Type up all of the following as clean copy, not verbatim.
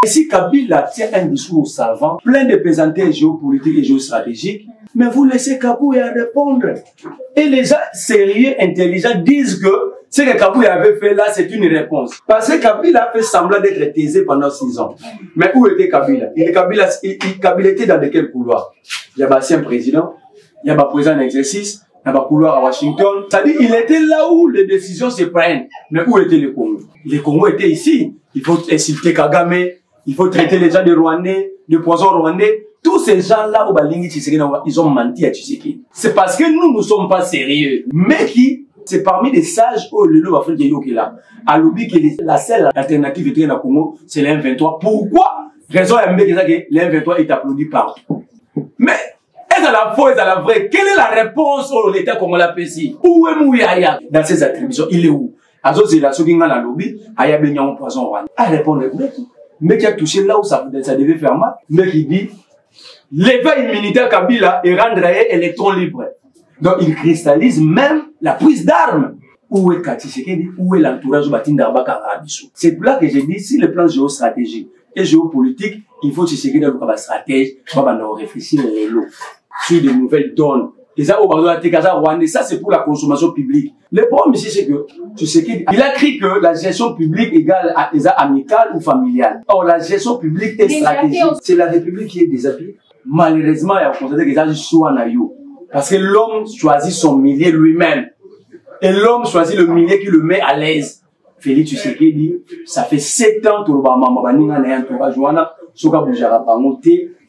Et si Kabila tient un discours savant, plein de pesanteurs géopolitiques et géostratégiques, mais vous laissez Kabouya répondre. Et les gens sérieux, intelligents disent que ce que Kabouya avait fait là, c'est une réponse. Parce que Kabila a fait semblant d'être taisé pendant 6 ans. Mais où était Kabila? Kabila était dans de quel couloir? Il y a ancien président, il y a un président d'exercice, il y a un couloir à Washington. C'est-à-dire il était là où les décisions se prennent. Mais où était le Congo? Le Congo était ici. Il faut insulter Kagame, il faut traiter les gens de Rwandais, de poison rwandais. Tous ces gens-là, ils ont menti à Tshisekedi. C'est parce que nous ne sommes pas sérieux. Mais c'est parmi les sages où le loup africain qui est là. À l'oubli que la seule alternative était dans le Congo, c'est l'M23. Pourquoi? Raison que l'M23 est applaudi partout. Mais, est-ce à la faux, est à la vraie? Quelle est la réponse au l'État congolais PSI? Où est Mouyaya dans ses attributions? Il est où? Azo Zela Soginga la lobby, Aya Benyan poison rwanda. À répondre, mais qui a touché là où ça devait faire mal. Mais qui dit, l'éveil militaire Kabila et rendre électrons libres. Donc il cristallise même la prise d'armes. Où est Tshisekedi? Où est l'entourage de Batindarba Karabiso? C'est là que j'ai dit, si le plan géostratégique et géopolitique, il faut Tshisekedi dans le stratège, on va réfléchir les lots sur de nouvelles donnes. Et ça, ça c'est pour la consommation publique. Le problème ici, c'est que Tshisekedi, il a écrit que la gestion publique égale à amicale ou familiale. Or, la gestion publique est stratégique. C'est la République qui est déshabillée. Malheureusement, il y a constaté que ça soit naïo. Parce que l'homme choisit son milieu lui-même. Et l'homme choisit le milieu qui le met à l'aise. Félix Tshisekedi, ça fait 7 ans que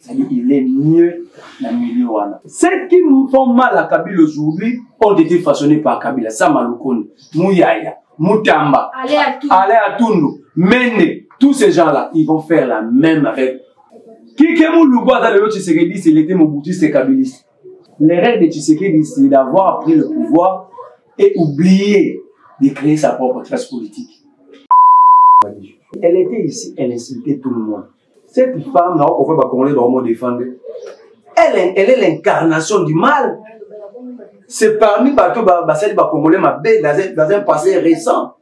c'est-à-dire il est mieux dans le milieu. Ceux qui nous font mal à Kabila aujourd'hui ont été façonnés par Kabila. Samalukoni, Mouyaya, Moutamba, Ale Atundu, Mene, tous ces gens-là, ils vont faire la même avec. Kikemu Luboa dans le Tshisekedi, c'est l'été Mobutu, c'est kabiliste. Les règles de Tshisekedi, c'est d'avoir pris le pouvoir et oublier de créer sa propre classe politique. Elle était ici, elle insultait tout le monde. Cette femme, elle est l'incarnation du mal. C'est parmi les Congolais dans un passé récent.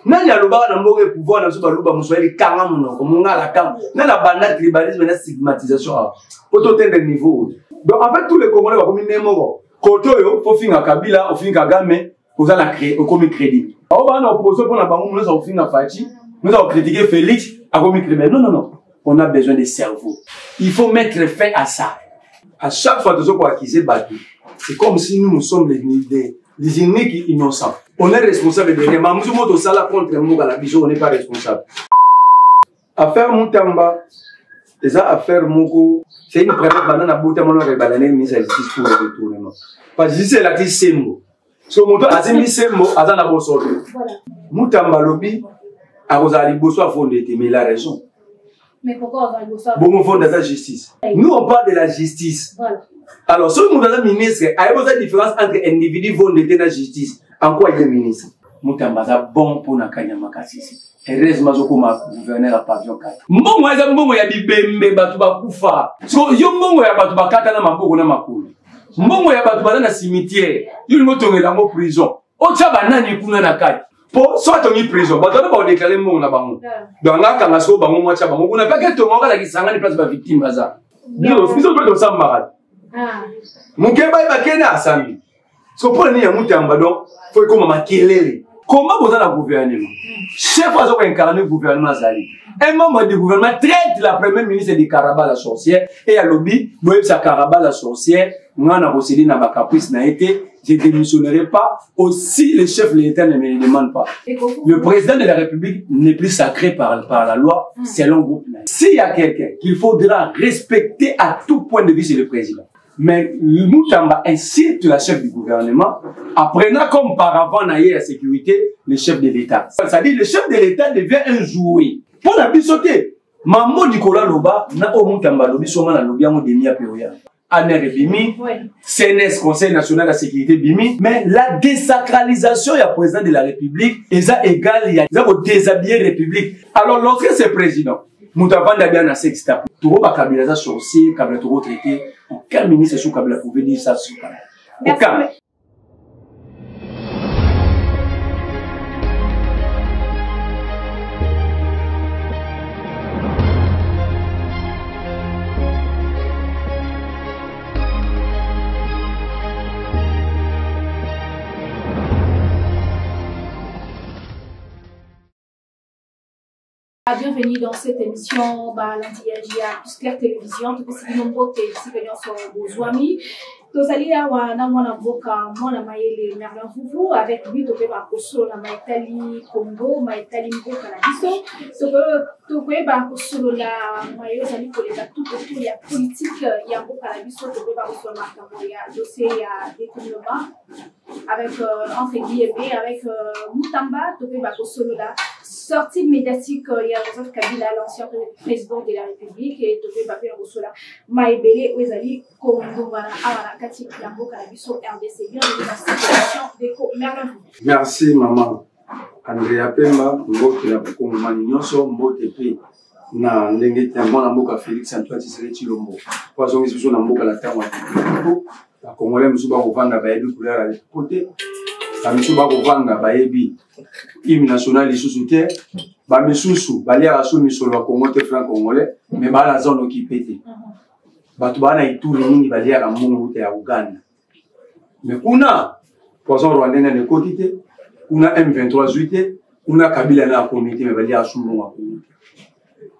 Nani aloba na mboka pouvoir na so baluba muswahili kanga monoko mungala kanga na la banda tribalisme na stigmatisation pour tout un niveau. Donc en fait tous les Congolais ba komi nemoko koto yo faut finga Kabila ofinga Kagame oza la créer okomi crédible. Au ba na opposition pour na bango nous ça ofinga Fachi nous avons critiqué Félix a commis crédible. Non. On a besoin de cerveau. Il faut mettre fin à ça. À chaque fois que nous avons acquis battu, c'est comme si nous sommes les uniques innocents. On est responsable de rien. Mais nous sommes contre nous, on n'est pas responsable. Affaire Moutamba, les affaires Moko, c'est une première banane à bout de mon rebalané, mise à justice pour le retournement. Parce que c'est la crise Sembo. So Moto a mis Sembo, a dans la bonne sorte. Moutamba lobby, a Rosali Bosso a fondé, mais il a raison. Mais pourquoi on va le savoir? Bon, on fonde dans la justice. Nous, on parle de la justice. Voilà. Alors, si nous avons un ministre, il y a une différence entre individu fondé dans la justice. En quoi il est ministre? Moutambaza bon pour Nakanya Makasisi. Heureusement, je suis gouverneur à Pavillon 4. Mbongo ya bibembe batu bakufa. So yo mbongo ya batu bakata na maboko na makulu. Mbongo ya batu na cimetière. Yo ngotongela ngo prison. Ocha banani kuna na kati. Pour soit on y prison, bah d'abord on déclare mon là bas. Dans la cangaso bas mon moitié bas. On n'a pas que tout le monde là qui s'engage place de victime bazar. Nous ils peut ça malade. Mon keba ba kena asambi. So pour ni ya Moutamba donc faut comme makelele. Comment vous allez gouverner? Chef a incarné le gouvernement Zali. Un membre du gouvernement traite la première ministre de Karaba la sorcière et à lobby, vous sa Karaba la sorcière, on a procédé dans ma caprice n'a été, je ne démissionnerai pas. Aussi, le chef de l'État ne me demande pas. Le président de la République n'est plus sacré par la loi, selon le groupe. S'il y a quelqu'un qu'il faudra respecter à tout point de vue, c'est le président. Mais Moutamba incite la chef du gouvernement, apprenant comme par avant la sécurité, le chef de l'État. C'est-à-dire le chef de l'État devient un jouet. Pour la bisoter, Mambo Nicolas Loba, na o Moutamba Lobi, soma na Lobi, amo demi a Péoya. ANR Bimi, CNS, Conseil National de la Sécurité Bimi, mais la désacralisation, il y a président de la République, et ça égale, il y a déshabiller la République. Alors, lorsque c'est président, Moutamba Dabian a sexta. Tout le Kabila sorcier, Kabila tout traité. Aucun ministre sous Kabila pouvait dire ça sur Kabila. Aucun. bienvenue dans cette émission. L'anti-Agia plus Claire Télévision. Tout ce qui nous montre ici que nous sommes vos amis. Tous allés à Wana Boka, Mona Maïle, Merlin Foufou, avec lui, tu peux pas pousser la Maïtali Congo, Maïtali Mboka la Bisso. Tu peux pas pousser la Maïtali pour les tout autour, il y a politique, il y a Mboka la Bisso, tu peux pas pousser la marque, il y a dossier, il y a détournement, avec, entre guillemets, avec Moutamba, tu peux pas pousser la sortie médiatique, il y a Joseph Kabila, l'ancien président de la République, et tu peux pas faire pousser la Maïbele, Ouezali, Congo, voilà, merci maman Andrea Pemba mbote la Kongomani nyonso mbote pe na ndenge ya mwana mboka Félix Antoine Tshisekedi Tshilombo kwa zongi zizo na mboka la tawa la Congolais musuba kovanda bayebi couleur à côté la musuba kovanda bayebi hymne national lisusu te ba misusu balia aso misolo ya Congo te franc congolais mais ba la zone occupée te batu bana ituri mingi balia ka mungu ya Uganda mais kuna poison rwandais na nekotite kuna M23 juillet kuna Kabila na comité mais balia asumbu wa comité.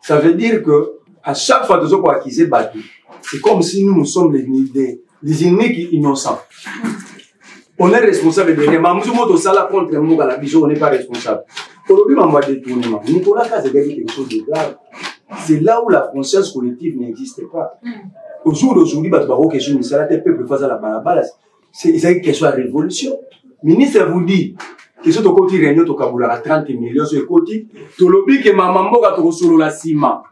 Ça veut dire que à chaque fois que nous acquisons batu c'est comme si nous sommes les uniques innocents. On est responsable de rien. Mamouzo moto sala contre Mouga la biso on n'est pas responsable. Aujourd'hui on va détournement. Nicolas Kaz a dit quelque chose de grave. C'est là où la conscience collective n'existe pas. Au jour d'aujourd'hui, le peuple face à la balabala, c'est une question de révolution. Le ministre vous dit que ce côté réunion au Kaboula à 30 millions sur le côté, tout le lobby que maman moga to solo la ciment.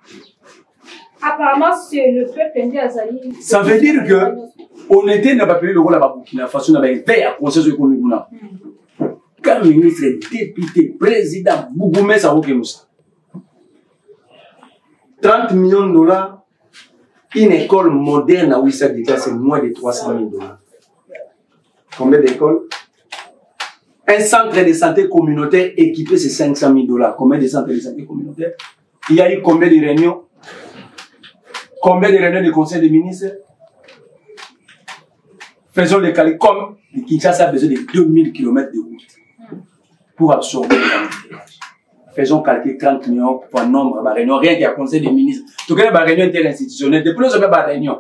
Apparemment, c'est le peuple indien Azali. Ça veut dire que on était dans le pays de la Burkina Faso, dans le pays à conseil économique. Quand le ministre, député, président, Bougoumé, ça vaut que nous. 30 millions de dollars. Une école moderne à Ouissa Dika, c'est moins de 300 000 dollars. Combien d'écoles? Un centre de santé communautaire équipé, c'est 500 000 dollars. Combien de centres de santé communautaire? Il y a eu combien de réunions? Combien de réunions du conseil des ministres? Faisons les calculs. Comme Kinshasa a besoin de 2000 km de route pour absorber l'embouteillage. Faisons calculer 30 millions pour un nombre de réunions, rien qu'il y a conseil des ministres. Tout cas, les réunions interinstitutionnelles, depuis nous avons des réunions.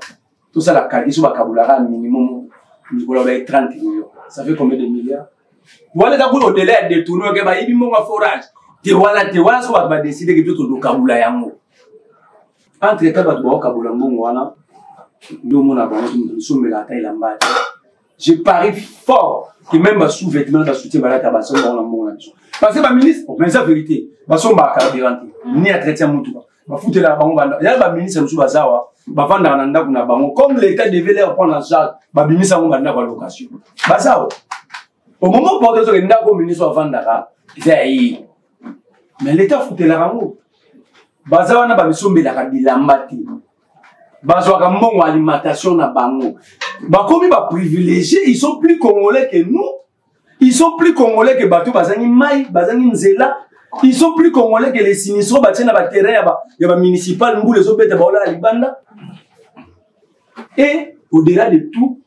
Tout ça, la calcul sur la Kaboularan, minimum, nous avons 30 millions. Ça fait combien de milliards? Voilà, d'abord, au délai de détourner, il y a un forage. Voilà, ça va décider que tout le Kaboulayan. Entre les cas, de Kaboulango, nous sommes la taille la bas. Je parie fort que même ma sous-vêtement de soutien à la tabasson dans la monde. Parce que ma ministre, mais c'est la vérité, ma son ba carburant, ni à traiter mon tout. Ma foutre la banque, il y a ma ministre Moussa Bazawa, ma vendre en anda kuna banque, comme l'État devait leur prendre en charge, ma ministre a un la location. Bazawa. Au moment où porte le ndako ministre va vendre, c'est mais l'État foutait la rango. Bazawa na ba misombe la bilambati. Bazawa mbongo alimentation na bango. Bah, comme ils sont privilégiés, ils sont plus congolais que nous. Ils sont plus congolais que Batou Bazani Maï, Bazani Nzela. Ils sont plus congolais que les sinistraux, Batiana Baterre, Yaba municipal, Mbou, les autres, Baola, Libanda. Et au-delà de tout,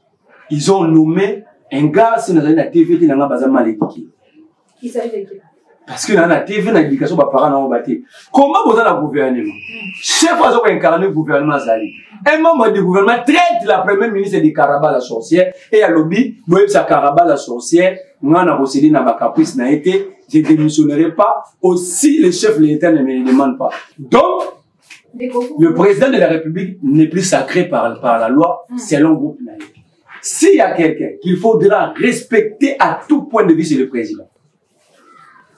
ils ont nommé un gars, c'est dans la TV, qui n'a pas malédiqué. Qui s'agit de qui? Parce que dans la TV, dans l'éducation, les parents n'ont pas battu. Comment vous avez un gouvernement? Chef a incarné le gouvernement Zali. Un membre du gouvernement traite la première ministre de Karaba la sorcière et à lobby, vous voyez ça Karaba la sorcière, moi n'a possédé n'a pas caprice n'a été, je démissionnerai pas. Aussi, le chef de l'État ne me demande pas. Donc, le président de la République n'est plus sacré par la loi, selon le groupe naïf. S'il y a quelqu'un qu'il faudra respecter à tout point de vue, c'est le président.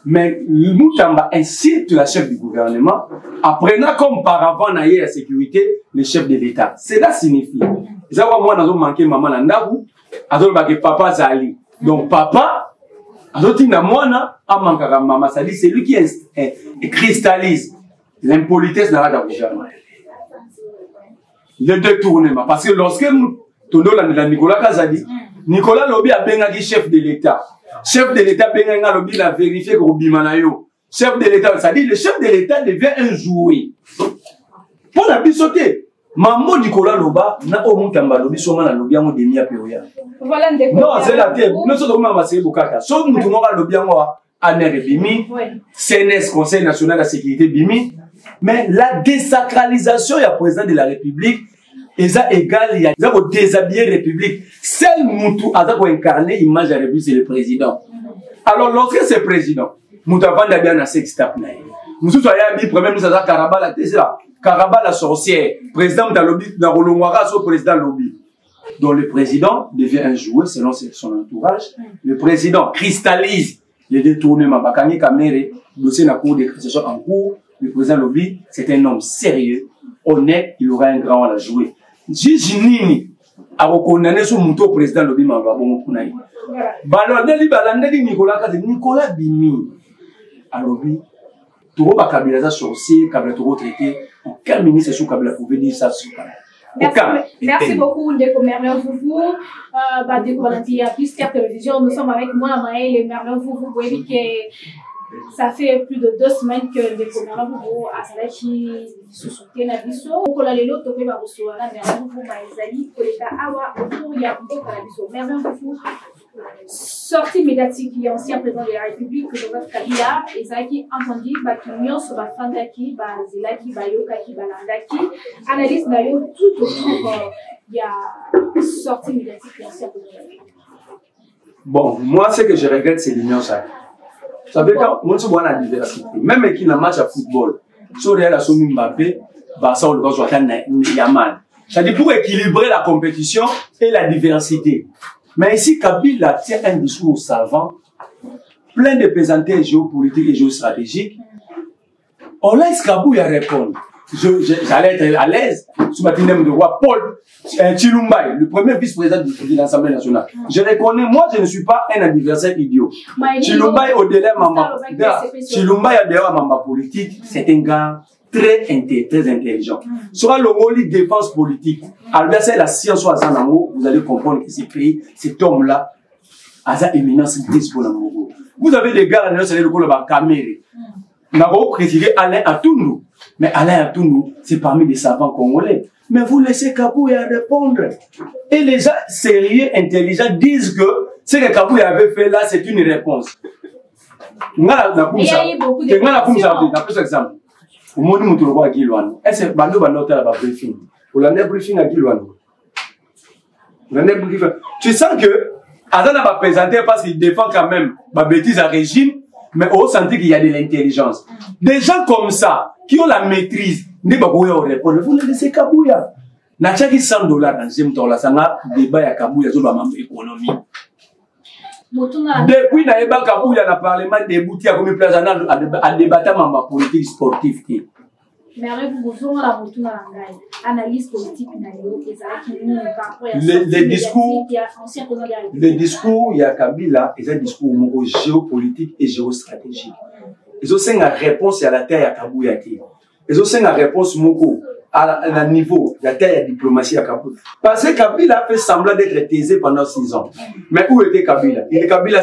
Mais Moutamba incite la chef du gouvernement, apprenant comme par avant naïe la sécurité, le chef de l'État. Cela signifie, moi, nous avons manqué maman Nandabu, que papa Zali. Donc, papa, maman Zali, c'est lui qui cristallise l'impolitesse dans la gouvernement. Le détournement. Parce que lorsque Nicolas Kazadi, Nicolas Lobi a bien dit chef de l'État. Chef de l'État, Benga Lobi l'a vérifié que Robimanayo. Chef de l'État, ça dit le chef de l'État devient un jouet. Pour la bisoter, maman Nicolas Loba, n'a au Moutamba Lobi, Soma Lobi, on démia Péoya. Non, c'est la terre. Nous sommes vraiment amassés Bukaka. Sauf que nous avons Lobi, Aner Bimi, CNS, Conseil national de la sécurité Bimi, Mais la désacralisation, il y a président de la République, et ça égal, il y a déshabiller la République. Seul Moutou a incarné l'image de la République, c'est le président. Alors, lorsque c'est le président, Moutou a vendu bien à sextape. Moutou a dit, premier ministre, Karaba la thèse là. Karaba la sorcière. Président de lobby, dans Rolongwara, c'est le président lobby. Donc, le président devient un joueur selon son entourage. Le président cristallise les détournements. Bakani Kamere, dossier na cour de cassation en cours. Le président lobby, c'est un homme sérieux, honnête, il aura un grand rôle à jouer. Gigi Nini a condamné son mouton au président lobby Mamba bon Kunaï. Balondeli balandeli Nicolas Bimi. À lobby, tout le Kabila ça sorcier, Kabila tout traité. Aucun ministre sous Kabila pouvait dire ça sur Merci beaucoup, Ndeko Merlin Foufou. Il y a plusieurs télévisions. Nous sommes avec moi, Maël et Merlin Foufou. Vous voyez que ça fait plus de 2 semaines que Ndeko Merlin Foufou a Salachi se soutient à Bisso. Pour la Lélo, Topé Barosso, Merlin Foufou, Maëzali, Koleka Awa, autour, il y a beaucoup à Bisso. Merlin Foufou, sortie médiatique, il y a ancien président de la République, Joseph Kabila, et ça qui entendu, Bakimion, Sobafandaki, Bazilaki, Bayokaki, Balandaki, analyse d'ailleurs tout autour, il y a sortie médiatique, il y a ancien président de la République. Bon, moi, ce que je regrette, c'est l'union sacrée. Ça veut dire qu'on se voit la diversité. Même qui n'a match à football, si on a Somi Mbappé, ça on le voit sur Yaman. C'est-à-dire pour équilibrer la compétition et la diversité. Mais ici, Kabila tient un discours savant, plein de pesanteurs géopolitiques et géostratégiques. On laisse Kabouya répondre. J'allais être à l'aise sous ma de roi Paul Chilumbaï, le premier vice-président de l'Assemblée nationale. Je reconnais, moi je ne suis pas un adversaire idiot. Chilumbaï au-delà de ma politique, c'est un gars très intelligent. Sur le rôle de défense politique, adversaire la science soit à Zanamo, vous allez comprendre que ces pays, cet homme-là, a sa éminence pour l'amour. Vous avez des gars, c'est le rôle de la caméra. Nous avons précisé Alain Atounou. Mais Alain Atounou, c'est parmi les savants congolais. Mais vous laissez Kabouya répondre. Et les gens sérieux, intelligents disent que ce que Kabouya avait fait là, c'est une réponse. Il y a eu beaucoup de questions. Au monde où tu le vois à Guilouane, est-ce que Bando Bando a un briefing? Ou l'année briefing à Guilouane? Tu sens que Adam n'a pas présenté parce qu'il défend quand même ma bêtise à régime, mais on sentit qu'il y a de l'intelligence. Des gens comme ça, qui ont la maîtrise, ne pas pouvoir répondre, vous les laissez Kabouya. N'a pas $100 dans le deuxième tour, là, ça n'a débat à Kabouya sur l'économie. Depuis Naïba Kabouya, le Parlement débouté à combien de place à débattre ma politique sportive. Mais avec vous, la analyse politique, le discours, il y a Kabila, il y a un discours géopolitique et géostratégique. Ils ont une réponse à la terre à Kabouya. Ils ont une réponse à la niveau de la terre à diplomatie à Kabouya. Parce que Kabila a fait semblant d'être taisé pendant 6 ans. Mais où était Kabila? Kabila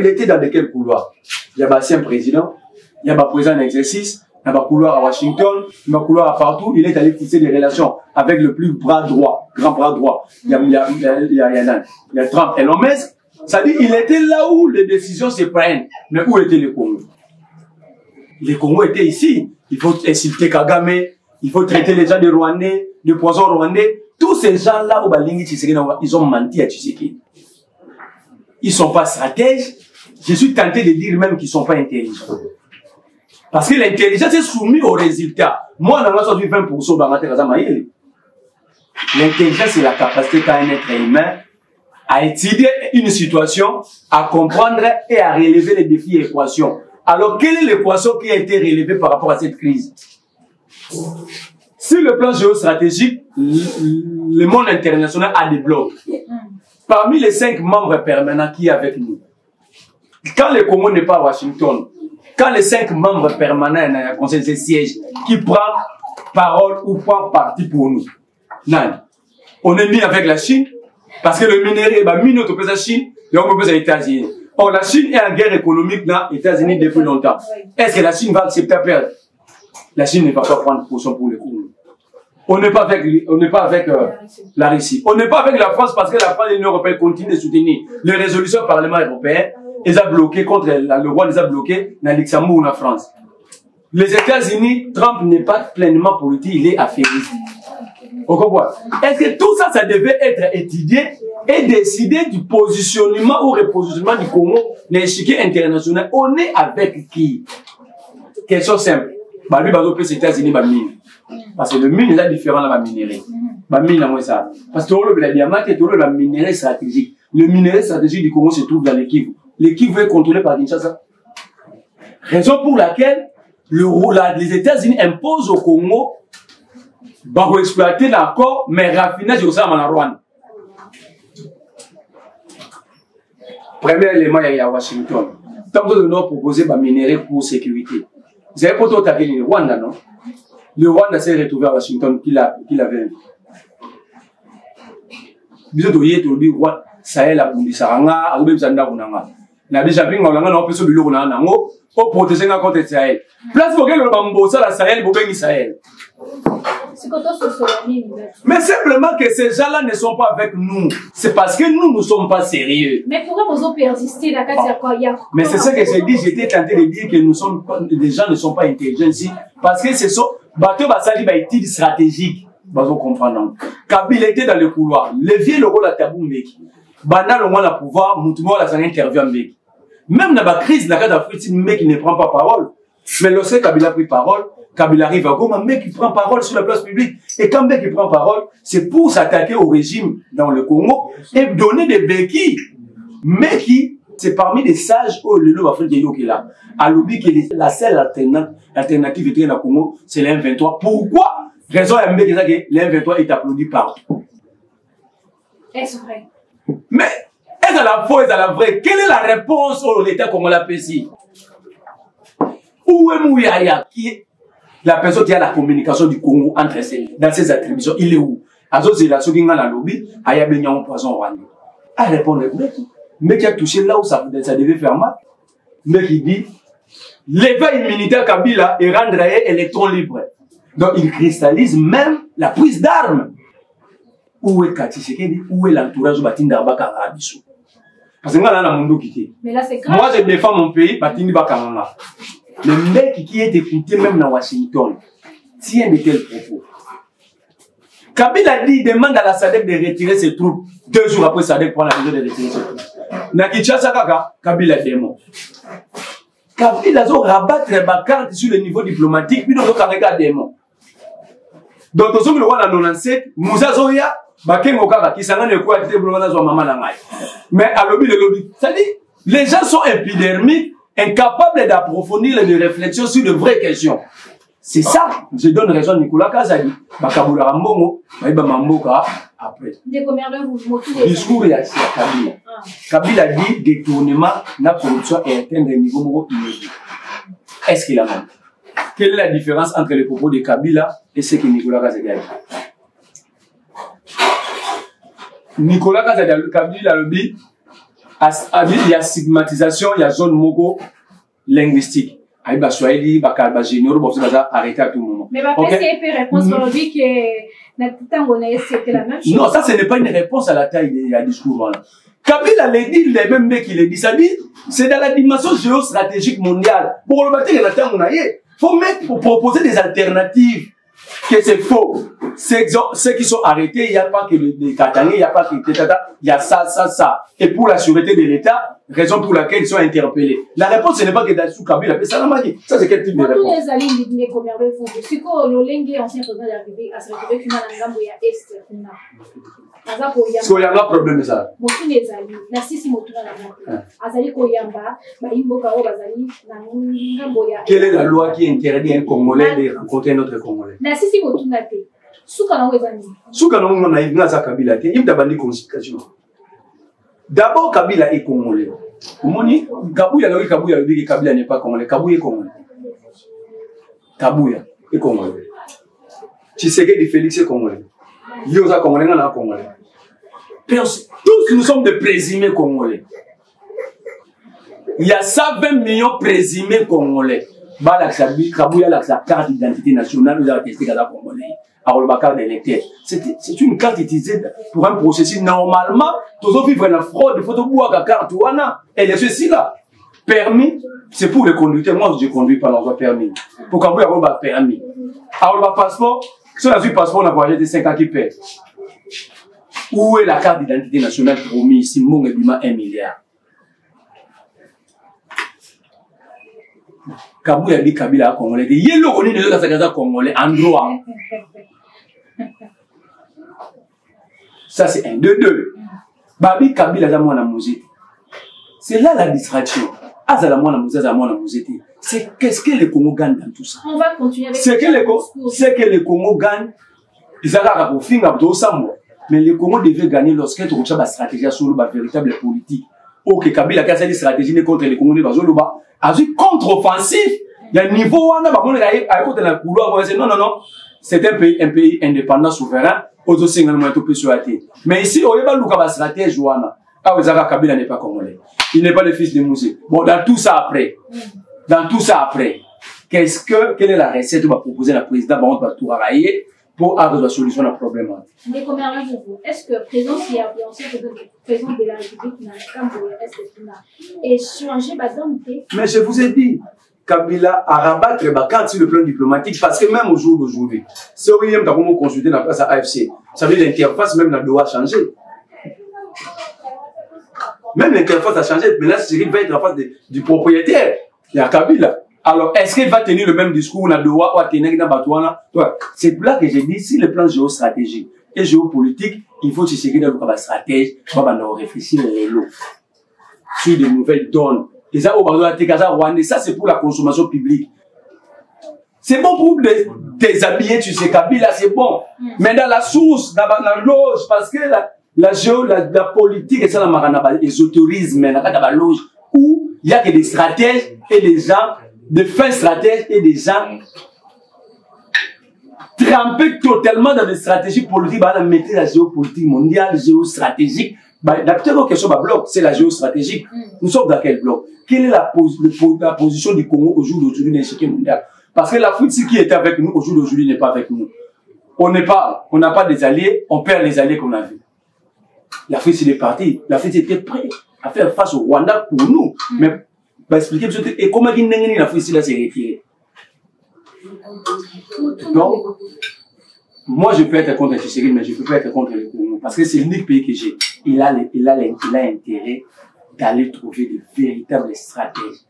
était dans de quel couloir? Il y a un président, il y a un président en exercice, il y a un couloir à Washington, il y a un couloir à partout. Il est allé tisser des relations avec le plus bras droit, grand bras droit. Il y a Trump et Elon Musk. Ça dit, il était là où les décisions se prennent. Mais où était le Congo? Les Congos étaient ici. Il faut insulter Kagame, il faut traiter les gens de Rwandais, de poisons rwandais. Tous ces gens-là, ils ont menti à Tshisekedi. Ils ne sont pas stratèges. Je suis tenté de dire même qu'ils ne sont pas intelligents. Parce que l'intelligence est soumise aux résultats. Moi, dans la 20% dans la terre, l'intelligence, c'est la capacité qu'a un être humain à étudier une situation, à comprendre et à relever les défis et équations. Alors, quelle est l'équation qui a été relevée par rapport à cette crise? Sur le plan géostratégique, le monde international a des blocs. Parmi les 5 membres permanents qui est avec nous, quand le Congo n'est pas à Washington, quand les 5 membres permanents dans le conseil de siège qui prend parole ou prend parti pour nous, non. On est mis avec la Chine, parce que le minerai est mis notre la Chine, et on peut les États-Unis. Or, la Chine est en guerre économique dans les États-Unis depuis longtemps. Est-ce que la Chine va accepter à perdre? La Chine ne va pas prendre position pour le Congo. On n'est pas avec, la Russie. On n'est pas avec la France parce que la France et l'Union européenne continuent de soutenir les résolutions du Parlement européen. Ils ont bloqué contre le roi, les a bloqués dans Luxembourg ou en France. Les États-Unis, Trump n'est pas pleinement politique, il est affairiste. Vous comprenez? Est-ce que tout ça, ça devait être étudié et décidé du positionnement ou repositionnement du Congo, l'échiquier international? On est avec qui? Question simple. Bah, lui, les États-Unis, bah, mine. Parce que le mine est différent de la minerie. Bah, mine, moi, ça. Parce que le diamant est le minerai stratégique. Le minerai stratégique du Congo se trouve dans l'équipe. L'équipe est contrôlée par Kinshasa. Raison pour laquelle les États-Unis imposent au Congo pour exploiter l'accord, mais raffinage au sein de la Rwanda. Premier élément, il y a Washington. Tant que nous avons proposé des minéraux pour sécurité. Vous avez pas tout à fait le Rwanda, non? Le Rwanda s'est retrouvé à Washington qui l'avait. Vous avez dit, Rwanda, Sahel a bondi Saranga, a oublié Zanda Runanga. Na déjà pris on a un peu sur le bureau nango pour protéger contre Sahel. Place pour que le bambo ça la Sahel pour gagner Sahel. Mais simplement que ces gens-là ne sont pas avec nous. C'est parce que nous ne sommes pas sérieux. Mais pourquoi vous avez persisté dans la Mais c'est ce que j'ai dit. J'étais tenté de dire que les gens ne sont pas intelligents ici. Parce que ce sont bateaux basali baïti stratégique. Vous comprenez. Kabila était dans le couloir. Le vieux le rôle à Tabou Mbeki. Banal au moins le pouvoir, Moutouma la sang intervient Mbeki. Même dans la crise de la carte d'Afrique, si le mec ne prend pas parole. Mais lorsque Kabila a pris parole, Kabila arrive à Goma, un mec qui prend parole sur la place publique. Et quand un mec qui prend parole, c'est pour s'attaquer au régime dans le Congo et donner des béquilles. Mais qui, c'est parmi les sages où le loup africain qui est là. À l'oubli que la seule alternative était dans le Congo, c'est l'M23. Pourquoi? Raison à mec que l'M23 est applaudi partout. Est-ce vrai? Mais, est-ce à la faux, est-ce à la vraie? Quelle est la réponse au l'État congolais ici? Où est Mouyaya, qui est la personne qui a la communication du Congo entre dans ses attributions? Il est où? Azo Zela, ceux qui ont la lobby, Aya Benyan poison Rwanda. À répondre, mais qui a touché là où ça devait faire mal. Mais qui dit, l'éveil militaire Kabila et rendre électron libre. Donc il cristallise même la prise d'armes. Où est Kati Sekedi? Où est l'entourage de Batinda Bakarabiso? Parce que là, on a quitté. Mais là, c'est grave. Moi, je défends mon pays, Batinda Bakaranga. Le mec qui est écouté même dans Washington tient de tels propos. Kabila dit, demande à la SADC de retirer ses troupes. 2 jours après, SADC prend la décision de retirer ses troupes. Nakichasa Kaka, Kabila démon. Kabila a rabattre ma carte sur le niveau diplomatique, puis donc Kabila démon. Donc, tout ce que le roi a 97, Moussa Zoya, Bakengo Kaka, qui s'en est quoi, mais à lobby le lobby. C'est-à-dire, les gens sont épidermiques, incapables d'approfondir les réflexions sur de vraies questions. C'est ça. Je donne raison à Nicolas Kazali. Bakabula Rambongo, Maïba Mamboka, après. Discours il y a Kabila. Kabila dit détournement, la corruption et atteindre un niveau inédit. Est-ce qu'il a même? Quelle est la différence entre les propos de Kabila et ce que Nicolas Kazali a dit? Nicolas Kazali, Kabila a dit, il y a stigmatisation, il y a zone mogo linguistique. Il y a Swahili, Bakalba Génior, bon, c'est arrêté à tout moment. Mais après, c'est une réponse pour lui que c'était la même chose. Non, ça, ce n'est pas une réponse à la taille du discours. Kabila l'a dit, les mêmes mecs qui l'a dit, ça dit, c'est dans la dimension géostratégique mondiale. Pour le bâtir, il faut mettre, pour proposer des alternatives. Que c'est faux. Ceux qui sont arrêtés, il n'y a pas que les Katangais, il n'y a pas que les Tata, il y a ça, ça, ça. Et pour la sûreté de l'État, raison pour laquelle ils sont interpellés. La réponse, ce n'est pas que Dassou Kabila, mais ça n'a pas dit. Ça, c'est quel type de réponse? Tous les alliés, ils disent combien de fois. C'est que le Lengue, ancien président de la République, a se retrouvé qu'une langue est est. Soyanga problème ça. Motu les alliés, Nassisi Motu na langue. Azali Koyamba, Baimboka Bazali, Nangamboya. Quelle est la loi qui interdit un Congolais de rencontrer un autre Congolais? Nassisi Motu na te. Soukana Wezani. Soukana Wezani, il a Kabila, il y a des consultations. D'abord, Kabila est Congolais. Moni, Kabouya n'est pas Congolais. Kabouya est Congolais. Kabouya est Congolais. Tshisekedi Félix est Congolais. Yosa Congolais, on a Congolais. Tous nous sommes des présumés Congolais. Il y a 120 millions de présumés Congolais. Kabouya a sa carte d'identité nationale, nous avons testé qu'à la Congolais. Alors, le carte d'électeur. C'est une carte utilisée pour un processus. Normalement, tous vivre la fraude, il faut boire la carte. Elle est ceci là. permis, c'est pour les conducteurs. Moi, je ne conduis pas, on va permis. Pour qu'on puisse avoir un permis. Alors, le passeport, si on a vu le passeport, on a voyagé de 5 ans qui paie. Où est la carte d'identité nationale promise ici, mon Ebima 1 milliard? Kabou a dit Kabila Congolais. Yellow, on est de l'autre Congolais en droit. Ça, c'est un. De deux. Babi Kabila a la musique. C'est là la distraction. C'est qu'est-ce que les Congo gagnent dans tout ça? On va continuer avec c'est que les Congo gagnent. Ils ont un fin de Sambo. Mais les Congo devaient gagner lorsqu'ils ont une stratégie sur le véritable politique. Ok, Kabila a une stratégie contre les Congolais. A une contre-offensive. Il y a un niveau où on a un couloir. Non. C'est un pays indépendant, souverain. Mais ici, on a une stratégie. Kabila n'est pas congolais. Il n'est pas le fils de Moussé. Bon, dans tout ça après, quelle est la recette qu'on va proposer à la présidente pour avoir la solution à la problème? Est-ce que le président qui a annoncé que le président de la République n'a pas et changer d'identité? Mais je vous ai dit, Kabila a rabattre sur le plan diplomatique parce que même au jour d'aujourd'hui, si William t'a consulté dans la place à AFC, ça veut dire l'interface même doit changer. Même l'interface a changé, mais là, c'est va être la face du propriétaire. Il y a Kabila. Alors, est-ce qu'il va tenir le même discours C'est là que j'ai dit, si le plan géostratégique et géopolitique, il faut se sécuriser dans le stratège, on va réfléchir les lots sur de nouvelles donnes. Et ça, ça c'est pour la consommation publique. C'est bon pour des habillés, tu sais, Kabila, c'est bon. Mais dans la source, dans la loge, parce que la politique, et ça, l'ésotérisme, la loge, où il n'y a que des stratèges et des gens, des fins stratèges et des gens trempés totalement dans des stratégies politiques, la maîtrise de la géopolitique mondiale, géostratégique. La petite question bloc, c'est la géostratégique. Nous sommes dans quel bloc? Quelle est la position du Congo au jour d'aujourd'hui dans l'échiquier mondial? Parce que l'Afrique, qui était avec nous, au jour d'aujourd'hui, n'est pas avec nous. On n'a pas des alliés, on perd les alliés qu'on a vus. L'Afrique, c'est parti. L'Afrique était prête à faire face au Rwanda pour nous. Mais, expliquer, et comment l'Afrique s'est retirée? Donc, moi, je peux être contre Tshisekedi, mais je ne peux pas être contre le Congo. Parce que c'est l'unique pays que j'ai. Il a intérêt d'aller trouver de véritables stratèges.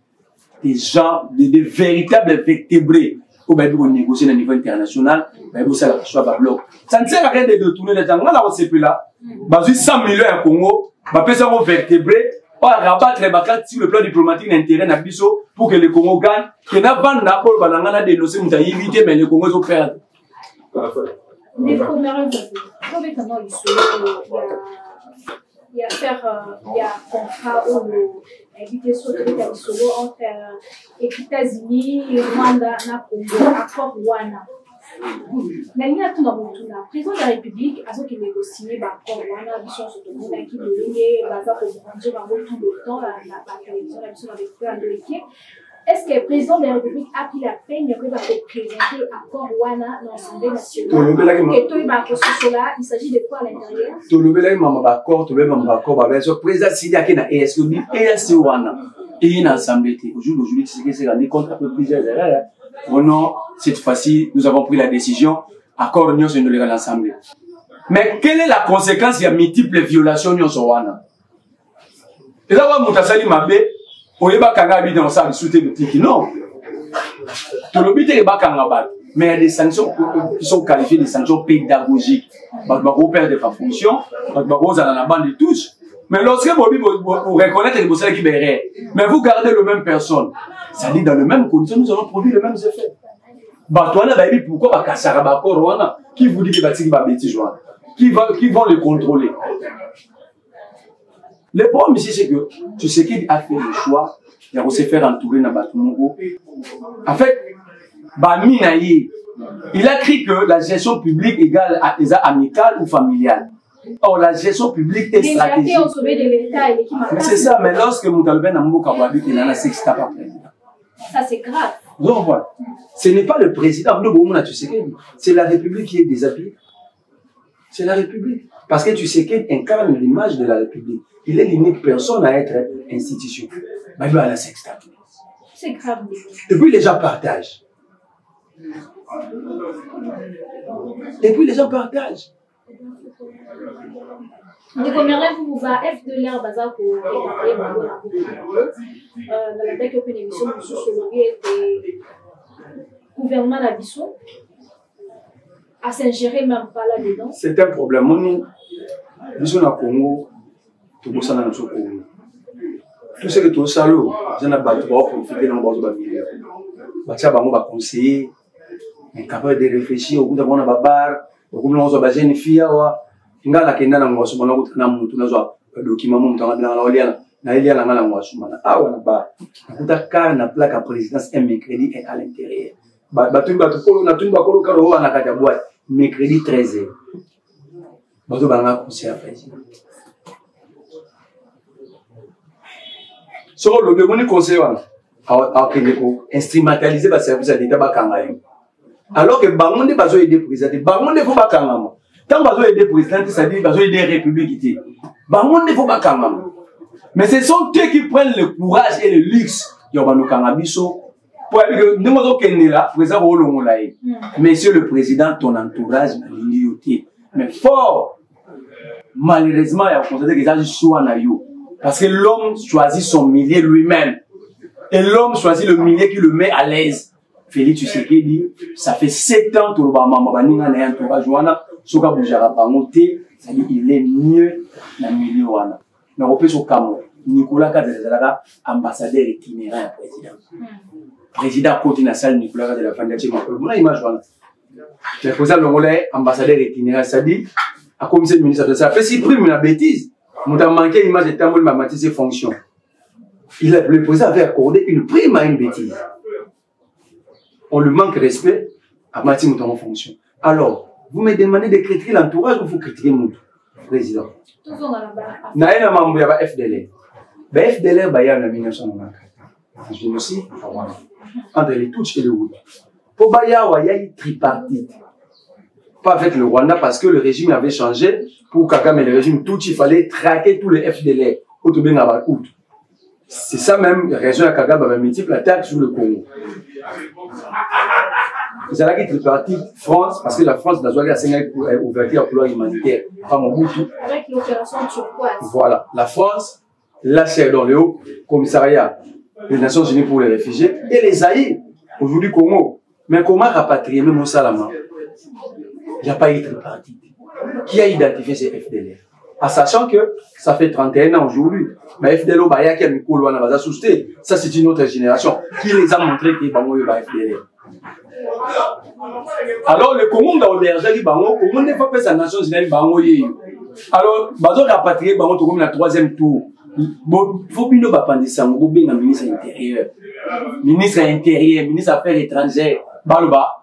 Des gens, de véritables vertébrés. Pour négocier au niveau international, ça ne sert à rien de détourner les gens. Là, on s'est plus là. 100 millions à Congo, ça va vertébrer, on va rabattre les bacades sur le plan diplomatique d'intérêt pour que le Congo gagne. Que n'a pas de dénoncer, nous avons évité, mais le Congo va perdre. Il y a un contrat où invité sur le solo entre les États-Unis, Rwanda, Congo, accord Rwanda. Mais il y a tout dans le monde. Le président de la République a négocié l'accord Rwanda, la mission sur le monde, qui est lié, tout le temps, la télévision, la mission avec l'équipe. Est-ce que le président de la République a pris la peine de présenter l'accord Rwanda dans l'Assemblée nationale? Il s'agit de quoi à l'intérieur? Le président Sidia qui est ESC Rwanda et une assemblée. Aujourd'hui, c'est rendu compte un peu plusieurs erreurs. Non, cette fois-ci, nous avons pris la décision, accord Union sur l'Assemblée. Mais quelle est la conséquence? Il y a multiples violations Union sur Rwanda. Et là, on a dit on est pas capable de faire des tiki. Non. Tout le but est pas mais il y a des sanctions qui sont qualifiées de sanctions pédagogiques. Parce qu'on perd des fonctions, parce qu'on est dans la bande de touche. Mais lorsque vous reconnaissez que vous êtes qui mais vous gardez la même personne, ça dit dans les mêmes conditions, nous allons produire les mêmes effets. Pourquoi qui vous dit que va bêtise qui vont le contrôler? Le problème ici, c'est que Tshisekedi a fait le choix de se faire entourer dans Batungo. En fait, il a cru que la gestion publique égale à amicale ou familiale. Or, la gestion publique est stratégique. C'est ça, mais lorsque Moutalben a dit qu'il en a 6 pas président. Ça, c'est grave. Donc, voilà. Ce n'est pas le président, c'est la République qui est déshabillée. C'est la République. Parce que tu sais qu'il incarne l'image de la République. Il est l'unique personne à être institution. Mais lui, à la sexta. C'est grave. Et puis les gens partagent. Et puis les gens partagent. De combien vous va F de l'air bazar pour la tête que une émission sur le gouvernement d'Abisso à s'ingérer même pas là-dedans. C'est un problème. Nous, au Congo, tout le monde est au Congo. Tout ce que tu as salé, je n'ai pas pour profiter dans le bord de la ville. Je vais conseiller, capable de réfléchir au bout d'un bon bar, au bout d'un bon jeune fille. Ngala kenda na ngwasu mana kutina muntu nazwa document mu mutanga na oliana na elia na ngala ngwasu mana awa na ba kuta na plaque à présidence un mercredi et à l'intérieur ba tukolo na tumba kolo karo wana kata boîte mercredi 13h bazo banga conseil président so le demoni conseil wana a ko instrumentaliser ba service d'état ba kangayo alors que bangonde bazo aider président bangonde faut ba kangama. Tant que vous avez des présidents, c'est-à-dire que vous avez des républiques. Ne faut pas quand. Mais ce sont eux qui prennent le courage et le luxe. Monsieur le Président, ton entourage m'a l'ignoté. Mais fort, malheureusement, il y a constaté que ça soit naïo. Parce que l'homme choisit son milieu lui-même. Et l'homme choisit le milieu qui le met à l'aise. Félix Tshisekedi, ça fait 7 ans que le entourage. Soka Boujara Bangote, c'est-à-dire il est mieux dans le milieu. Mais on peut se calmer. Nicolas Kazalaka, ambassadeur itinérant président. Président côté national Nicolas Kazalaka, on a image. Le président Longolais, ambassadeur itinérant, c'est-à-dire, à commissaire de ministre de ça fait si prime la bêtise. On a manqué l'image de Tamboul Mamati ses fonctions. Le président avait accordé une prime à une bêtise. On lui manque respect à Mati Mouton en fonction. Alors, vous me demandez de critiquer l'entourage ou vous critiquez mon président? Naïna Mambo yaba FDLR. FDLR baya en 1994. Je me suis entre les Tutsis et le Hutu. Pour Bayawa, il y a eu tripartite. Pas avec le Rwanda parce que le régime avait changé. Pour Kagame et le régime Tutsi, il fallait traquer tous les FDLR. C'est ça même, la raison à Kagame avait multiple attaque sur le Congo. Ils allaient tripartite France, parce que la France n'a pas ouverture pour l'humanitaire. Avec l'opération turquoise. Voilà. La France, la dans le haut commissariat des Nations Unies pour les réfugiés, et les Zaïre, aujourd'hui Congo. Mais comment rapatrier même au Salama? Il n'y a pas eu tripartite. Qui a identifié ces FDLR? En sachant que ça fait 31 ans aujourd'hui. Mais FDLR, ça c'est une autre génération qui les a montré que FDLR. Alors le Congo a hébergé le Congo, le Congo n'est pas fait sa nation Unies. Alors, bazo rapatrier Bango tout comme la 3e tour. Faut bien pas penser ça, on bien ministre intérieur, ministre affaires étrangères, Baluba.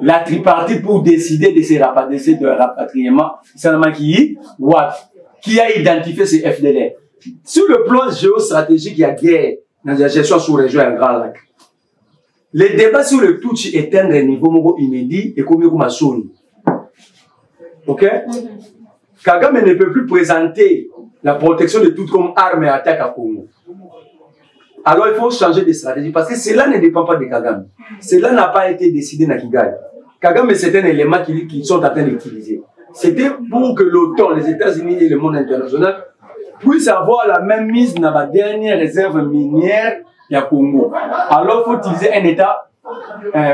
La tripartite pour décider de ces rapatriements, c'est seulement qui a identifié ces FDLR. Sur le plan géostratégique, il y a guerre dans la gestion sous région et Grand Lac. Les débats sur le Tutsi est un niveau inédit et comme Massouni. Ok? Kagame ne peut plus présenter la protection de tout comme arme et attaque à Congo. Alors il faut changer de stratégie parce que cela ne dépend pas de Kagame. Cela n'a pas été décidé dans Kigali. Kagame, c'est un élément qu'ils sont en train d'utiliser. C'était pour que l'OTAN, les États-Unis et le monde international puissent avoir la même mise dans la dernière réserve minière du Congo. Alors il faut utiliser un État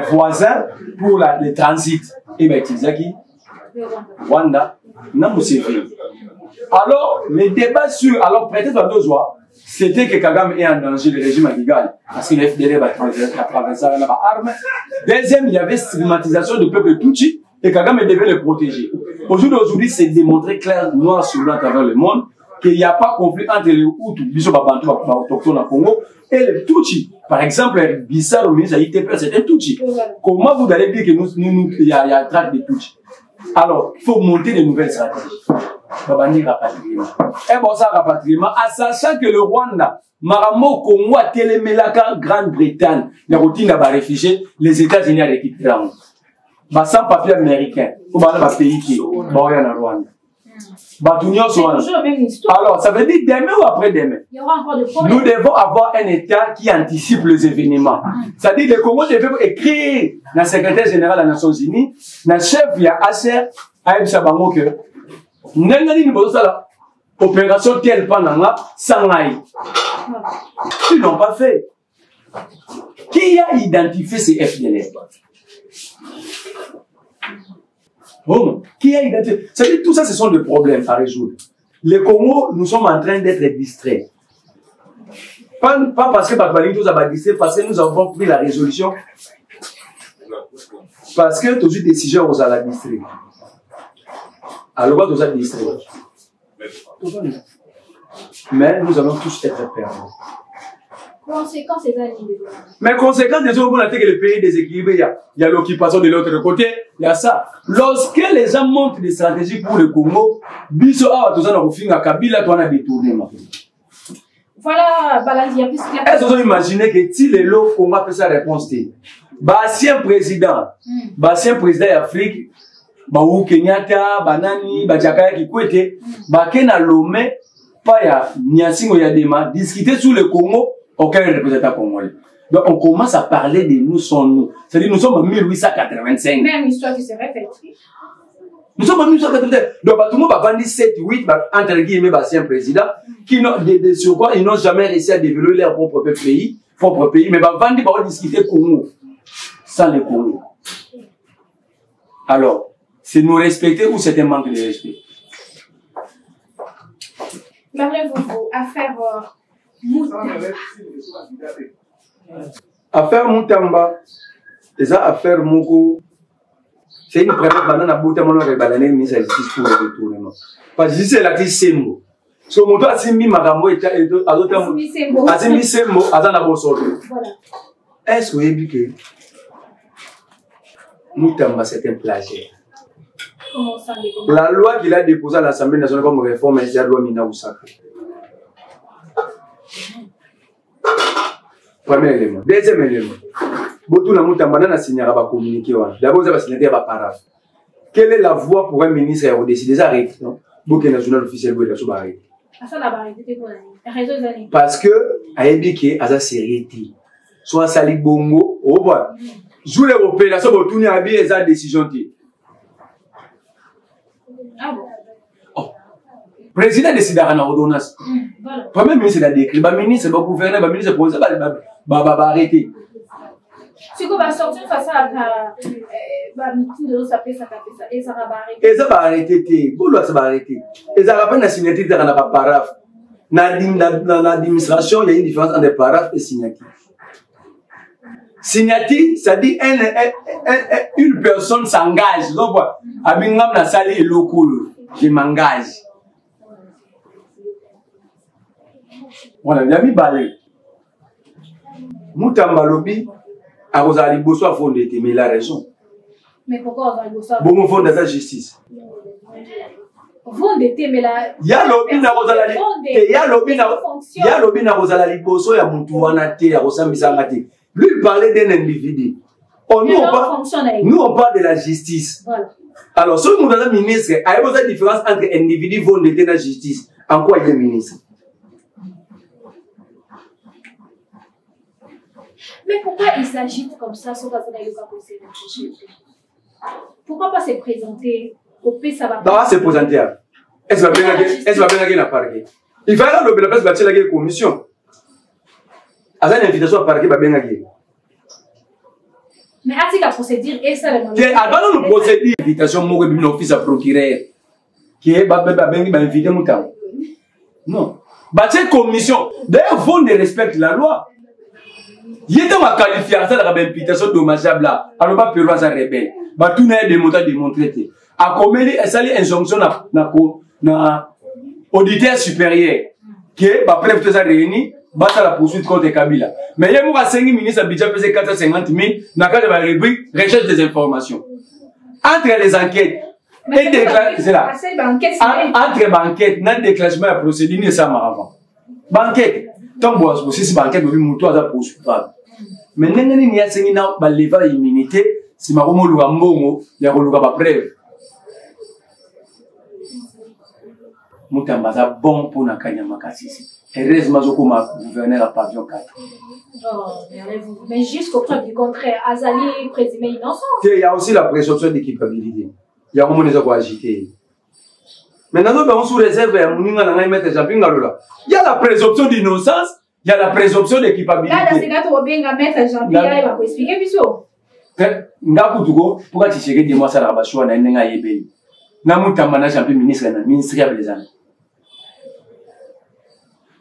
voisin pour le transit. Et bien, utiliser qui? Rwanda. Alors, les débats sur. Alors, peut-être à deux voix. C'était que Kagame est en danger, le régime à Kigali, parce que le FDLR va traverser la arme. Deuxième, il y avait stigmatisation du peuple Tutsi, et Kagame devait le protéger. Aujourd'hui, c'est démontré clair, noir sur blanc à travers le monde, qu'il n'y a pas conflit entre les Hutus, Bissau Babantu, autochtones au Congo, et les Tutsi. Par exemple, Bissau, le ministre ITP, c'est un Tutsi. Comment vous allez dire que il y a traque de Tutsi? Alors, il faut monter de nouvelles stratégies. Rapatriement. Et bon, ça, rapatriement, en sachant que le Rwanda, Maramo, Congo, Télémélaka, Grande-Bretagne, la routine des réfugiés, les États-Unis à l'équipe. sans papier américain, ou dans un pays qui est en Rwanda. C'est toujours la même histoire. Alors, ça veut dire demain ou après-demain? Il y aura encore des problèmes. Nous devons avoir un État qui anticipe les événements. C'est-à-dire que le Congo devait écrire dans le secrétaire général des Nations Unies, dans le chef, il y a Asser, à Sabango, que nous avons opération telle pendant sans aïe. Ils n'ont pas fait. Qui a identifié ces FDLR? Oh, qui a identifié? C'est-à-dire tout ça, ce sont des problèmes à résoudre. Le Congo, nous sommes en train d'être distraits. Pas parce que Bakbali nous a distrait, parce que nous avons pris la résolution. Parce que tous les décisions vous allez distraire. Alors, vous allez distraire. Mais nous allons tous être perdus. Conséquences des années. Mais conséquences des autres, on a dit que le pays est déséquilibré. Il y a l'occupation de l'autre côté. Il y a ça. Lorsque les gens montrent des stratégies pour le Congo, biso a tout ça dans le film à Kabila, toi on a détourné. Voilà, Balandi, est-ce que vous imaginez que si les lots Congo a fait sa réponse, ancien président d'Afrique, Baou Kenyatta, Banani, Badjakaya Kikwete, Bakena Lomé, Paya, Nyasingo Yadema, discuter sur le Congo, aucun représentant congolais. Donc on commence à parler de nous, sans nous. C'est-à-dire nous sommes en 1885. Même histoire qui se répète. Nous sommes en 1885. Donc tout le monde va vendre 7, 8, entre guillemets, ancien président, qui sur quoi ils n'ont jamais réussi à développer leur propre pays, mais va vendre, va discuter Congo, sans le Congo. Alors, c'est nous respecter ou c'est un manque de respect? Marlez-vous, affaire Moutamba. Affaire Moutamba, c'est affaire Moko. C'est une première banane à bout, on a banane, mais ça existe pour le retournement. Parce que c'est la crise Sembo. So, mon doigt, c'est mis Magambo et à l'autre temps. C'est mis Sembo, à la Bossol. Est-ce que vous avez vu que Moutamba, c'est un plagiat? La loi qu'il a déposée à l'Assemblée nationale comme réforme, c'est la loi Mina Oussaka. Premier élément. Deuxième élément. Botou na Moutamba na signera ba communiquer. D'abord, ça va signer des paragraphes. Quelle est la voie pour un ministre à décider des arrêts? Bouquet national officiel, vous êtes arrêté. Parce que, à Ebike, à sa sériété, soit Sali Bongo, au revoir. Joue les opérations, vous tournez à bien les décisions. Ah bon? Oh. Président décide à la ordonnance. Premier ministre a décrit, le ministre, le gouverneur, le ministre, va arrêter. Si on va sortir face à la meeting de ça, et ça va arrêter. Et ça va arrêter. Pourquoi ça va arrêter? Et ça va pas la signature dans la paragraphe. Dans l'administration, il y a une différence entre paragraphe et signature. Signature, ça dit une personne s'engage. Donc, Abingam na sali et locaux, je m'engage. Voilà, il y a mis balai. Moutamba Lobi, à Rosali Bosso a fondé, mais il a raison. Mais pourquoi Rosali Bosso a fondé? Bon, on fonde sa justice. Fondé, mais là. Il y a Lobi na Rosali. Il y a Lobi na Rosali Bosso, il y a Moutouana, il y a Rosami Sangati. Lui, il parlait d'un individu. Oh, nous, on parle de la justice. Voilà. Alors, si vous êtes ministre, il y a une différence entre individu et fondé dans la justice. En quoi il est ministre? Mais pourquoi il s'agite comme ça sur la Pourquoi pas se présenter au P, ça va pas? Non, se présenter. Est-ce que va bien la parquet? Il va aller à la place de la commission. À une invitation à parquet, va bien aller. Mais est-ce la procédure et ça le moment? Avant de procédure, invitation, mon office à procureur. Qui est invité mon temps. Non. Cette commission, d'ailleurs, vous ne respectez la loi. Il y a ma qualification de l'invitation dommageable là. Alors, pas perrois à rebelle. Tout n'a démontré. À combien ça les injonctions na auditeur supérieur qui est preuve de ça réuni, battre la poursuite contre Kabila. Mais il y a 5 ministres budget pesé 450 000 dans le cadre de la rubrique recherche des informations. Entre les enquêtes et déclenchement, entre banquettes, dans le déclenchement de la procédure, il y a avant. Banquette, tant que vous avez banquette, vous avez poursuivre. Mais il y a 5 lever l'immunité, si ma komo luka mbongo ya koluka ba preuve Mutamba bon pour na Kanyama Kasisi. Heureusement je comme gouverneur à pavillon 4. Mais jusqu'au preuve du contraire, Azali présumé innocent. Il y a aussi la présomption d'équipabilité. Il y a un moment où agité. Maintenant, on sous réserve, il y a la présomption d'innocence, il y a la présomption d'équipabilité. Là, dans ce cas, tu vas bien mettre Jean-Pierre, il va expliquer, puisque. Ngakutuko, pourquoi tu sais que dis-moi ça la bachou na nenga yebe. Na Mutamba na Jean-Pierre ministre na ministère des années.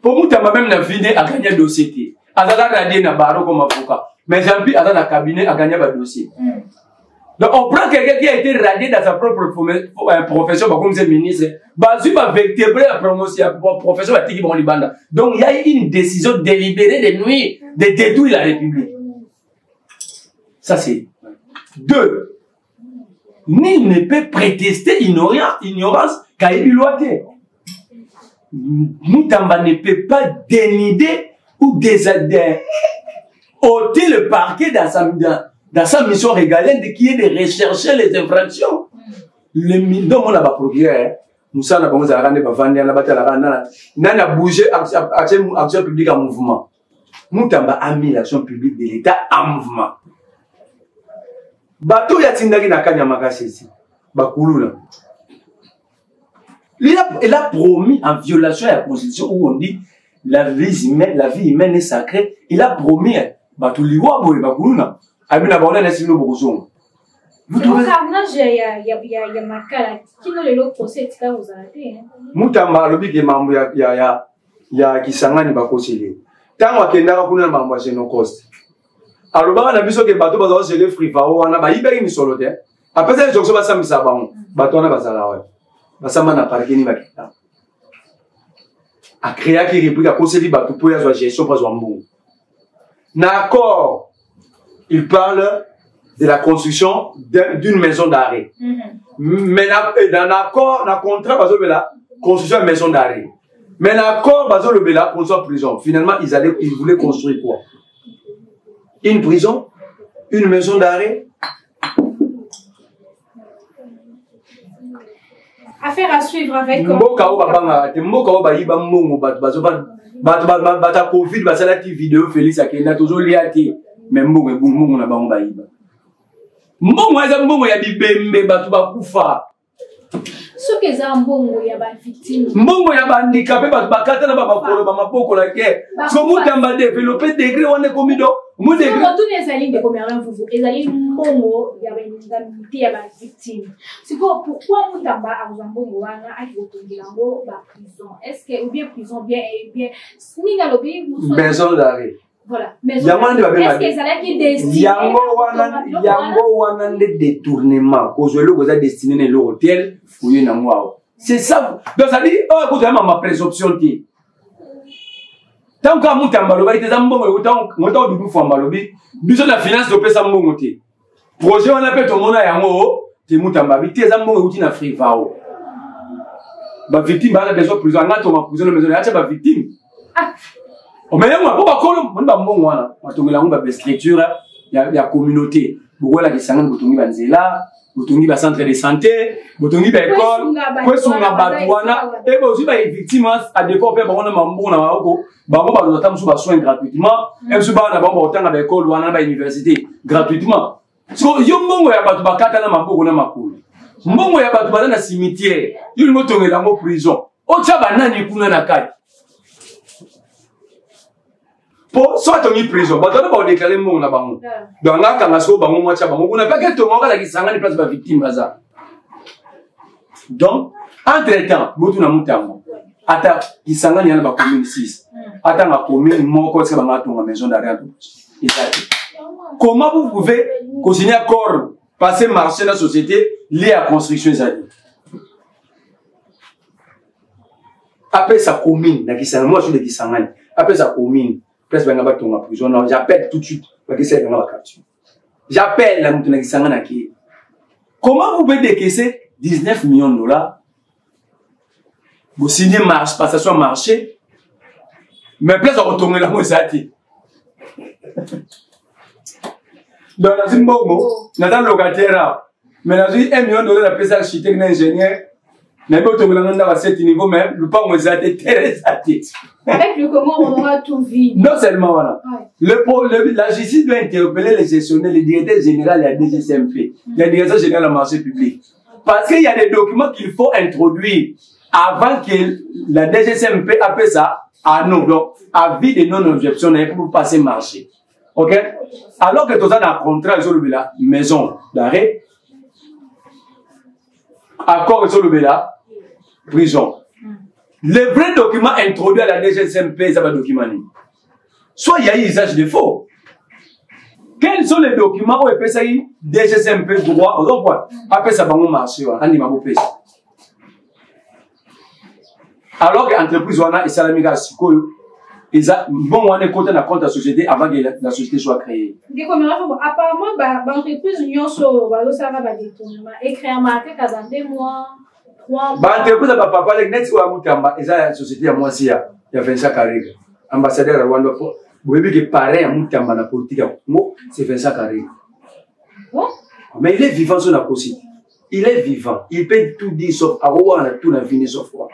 Pour Mutamba même na vidé a gagné dossier. Azala radé na baro comme avocat. Mais Jean-Pierre a dans le cabinet a gagné le dossier. Donc on prend quelqu'un qui a été radé dans sa propre profession comme c'est ministre. Bazu va vertébrer la promotion la profession va tiki bon libanda. Donc il y a une décision délibérée de nuire, de détruire la République. Ça c'est 2. Nul ne peut prétester ignorance qu'à ébiloité. Mutamba ne peut pas dénider ou ôter le parquet dans sa mission régalienne qui est de rechercher les infractions. Donc on a pas procureur. Nous sommes là, on a bougé action publique en mouvement. Mutamba a mis l'action publique de l'État en mouvement. Bateau ya tindaki na Kanyama Kasisi. Bakulula. Il a promis en violation de la Constitution où on dit la vie humaine est sacrée. Il a promis bateau liwa boy bakuluna. Abina baona na sino bokozonga. Vous trouvez carnage il y a makala qui ne le procès tika vous arrêter. Mutamba lobi ke mambo ya Kisangani bakosele. Tango akendaka kuna mambo ya Genocost. Alors, on a vu que les bateaux sont les frivaux, on a dit qu'ils sont là. Après ça, les gens sont là, ils sont là. Bateau, on a pas ça là. Ça m'a parlé ni bakita. A créé qui réplique à cause des bateaux pour la gestion pas en bon. D'accord. Il parle de la construction d'une maison d'arrêt. Mais dans l'accord, dans le contrat, parce que la construction d'une maison d'arrêt. Mais l'accord, parce que la construction prison. Finalement, ils voulaient construire quoi? Une prison, une maison d'arrêt. Affaire à suivre avec. Mboka Obabanga, Mboka Obayiba Mongo, Bata Covid, Basalati vidéo, Félix Akenda, toujours liati. Mais Mongo na Bango Bayiba. Mongo ya Mongo ya Bibembe, Batuba Kufa. Ce que ça mbongo ya ba victime. Mbongo ya ba handicapé bakata na ba makolo ba mapoko la ke. So mutamba développer degré on est comme do. Mu degré. Quand on est allé de combien vous ezali mbongo ya ba indemnité ya ba victime. C'est pourquoi mutamba a mbongo wana a kotongilango ba prison. Est-ce que ou bien prison bien ninga lobi maison d'arrêt. Voilà. Est-ce que ça là qui destiné Yango wana de détournement. Kozwelo koza destiné na l'hôtel fouiller na moi. C'est ça. Donc ça dit oh écoute ma présomption ti. Tant que mutamba lo ba iteza mbongo autant du coup famba lobi. Biso la finance do pesa mbongo ti. Projet on appelle tout mona yango ti mutamba biteza mbongo uti na free vao. Ba victime ba besoin prison na to ma prison maison ya ba victime. Ah. Mais moi, pourquoi on va bon wana, on a une structure, il y a communauté. Pourquoi la Kisangani botongi banzela, botongi ba centre de santé, botongi ba école, quoi sont na batwana, et aussi ba victimes à développer ba on mambo na bako, ba on ba dotam sous ba soins gratuitement, et sous ba na ba autant na ba école wana ba université gratuitement. So yo mbongo ya batu bakata na maboko na makulu. Mbongo ya batu na cimetière, yo motongela ngo prison. O tshaba nani kuna na kati. Pour soit on y prison, bah on déclarer mon là bas. Dans la cangaso bah moi tcha bah on n'a pas que tout le monde qui s'engage place ba victime baza. Donc entre temps, botu na mutamo. Ata qui s'engage yana ba commune 6. Ata na commune moko tsa ba ngato na maison d'arrêt. Comment vous pouvez continuer à corps passer marcher dans la société lié à construction ça? Après sa commune, na qui s'engage moi je suis de qui s'engage. Après sa commune presque ben ngaba tonga prison non j'appelle tout de suite parce que c'est ngaba capture j'appelle la mutuna kisanga na ki comment vous pouvez décaisser 19 millions de dollars vous signez marche passation marché mais place à retourner la mozati Donc, dans une bonne dans le locataire, mais dans une 1 million de dollars, la personne architecte, ingénieur, mais bon, tout le monde à ce niveau même, le pas vous êtes très avec le comment on aura tout vu. Non seulement, voilà. Ouais. La justice doit interpeller les gestionnaires, les directeurs généraux et la DGCMP, la direction générale du marché public. Parce qu'il y a des documents qu'il faut introduire avant que la DGCMP appelle ça à nous, donc avis de non-objection pour passer marché. Ok? Alors que tout ça dans le contrat sur le maison d'arrêt, accord sur le prison. Les vrais documents introduits à la DGCMP, ça va documenter. Soit il y a eu usage de faux. Quels sont les documents où il peut s'agir DGCMP droit aux emplois? Après ça va marcher, on a alors que l'entreprise wana et salamiga sikoyo, bon on est côté de la compte de la société avant que la société soit créée. Apparemment, l'entreprise union sur ça va détournement. Écrire un marqué dans 2 mois. L'entreprise va papa les nets ou à Moutamba et ça la société à moi si il y a Vincent Karega, ambassadeur à Rwanda. Vous voyez que pareil à Moutamba la politique, c'est Vincent Karega. Mais il est vivant sur la possibilité. Il est vivant. Il peut tout dire sauf à Rwanda, tout n'a fini sauf quoi.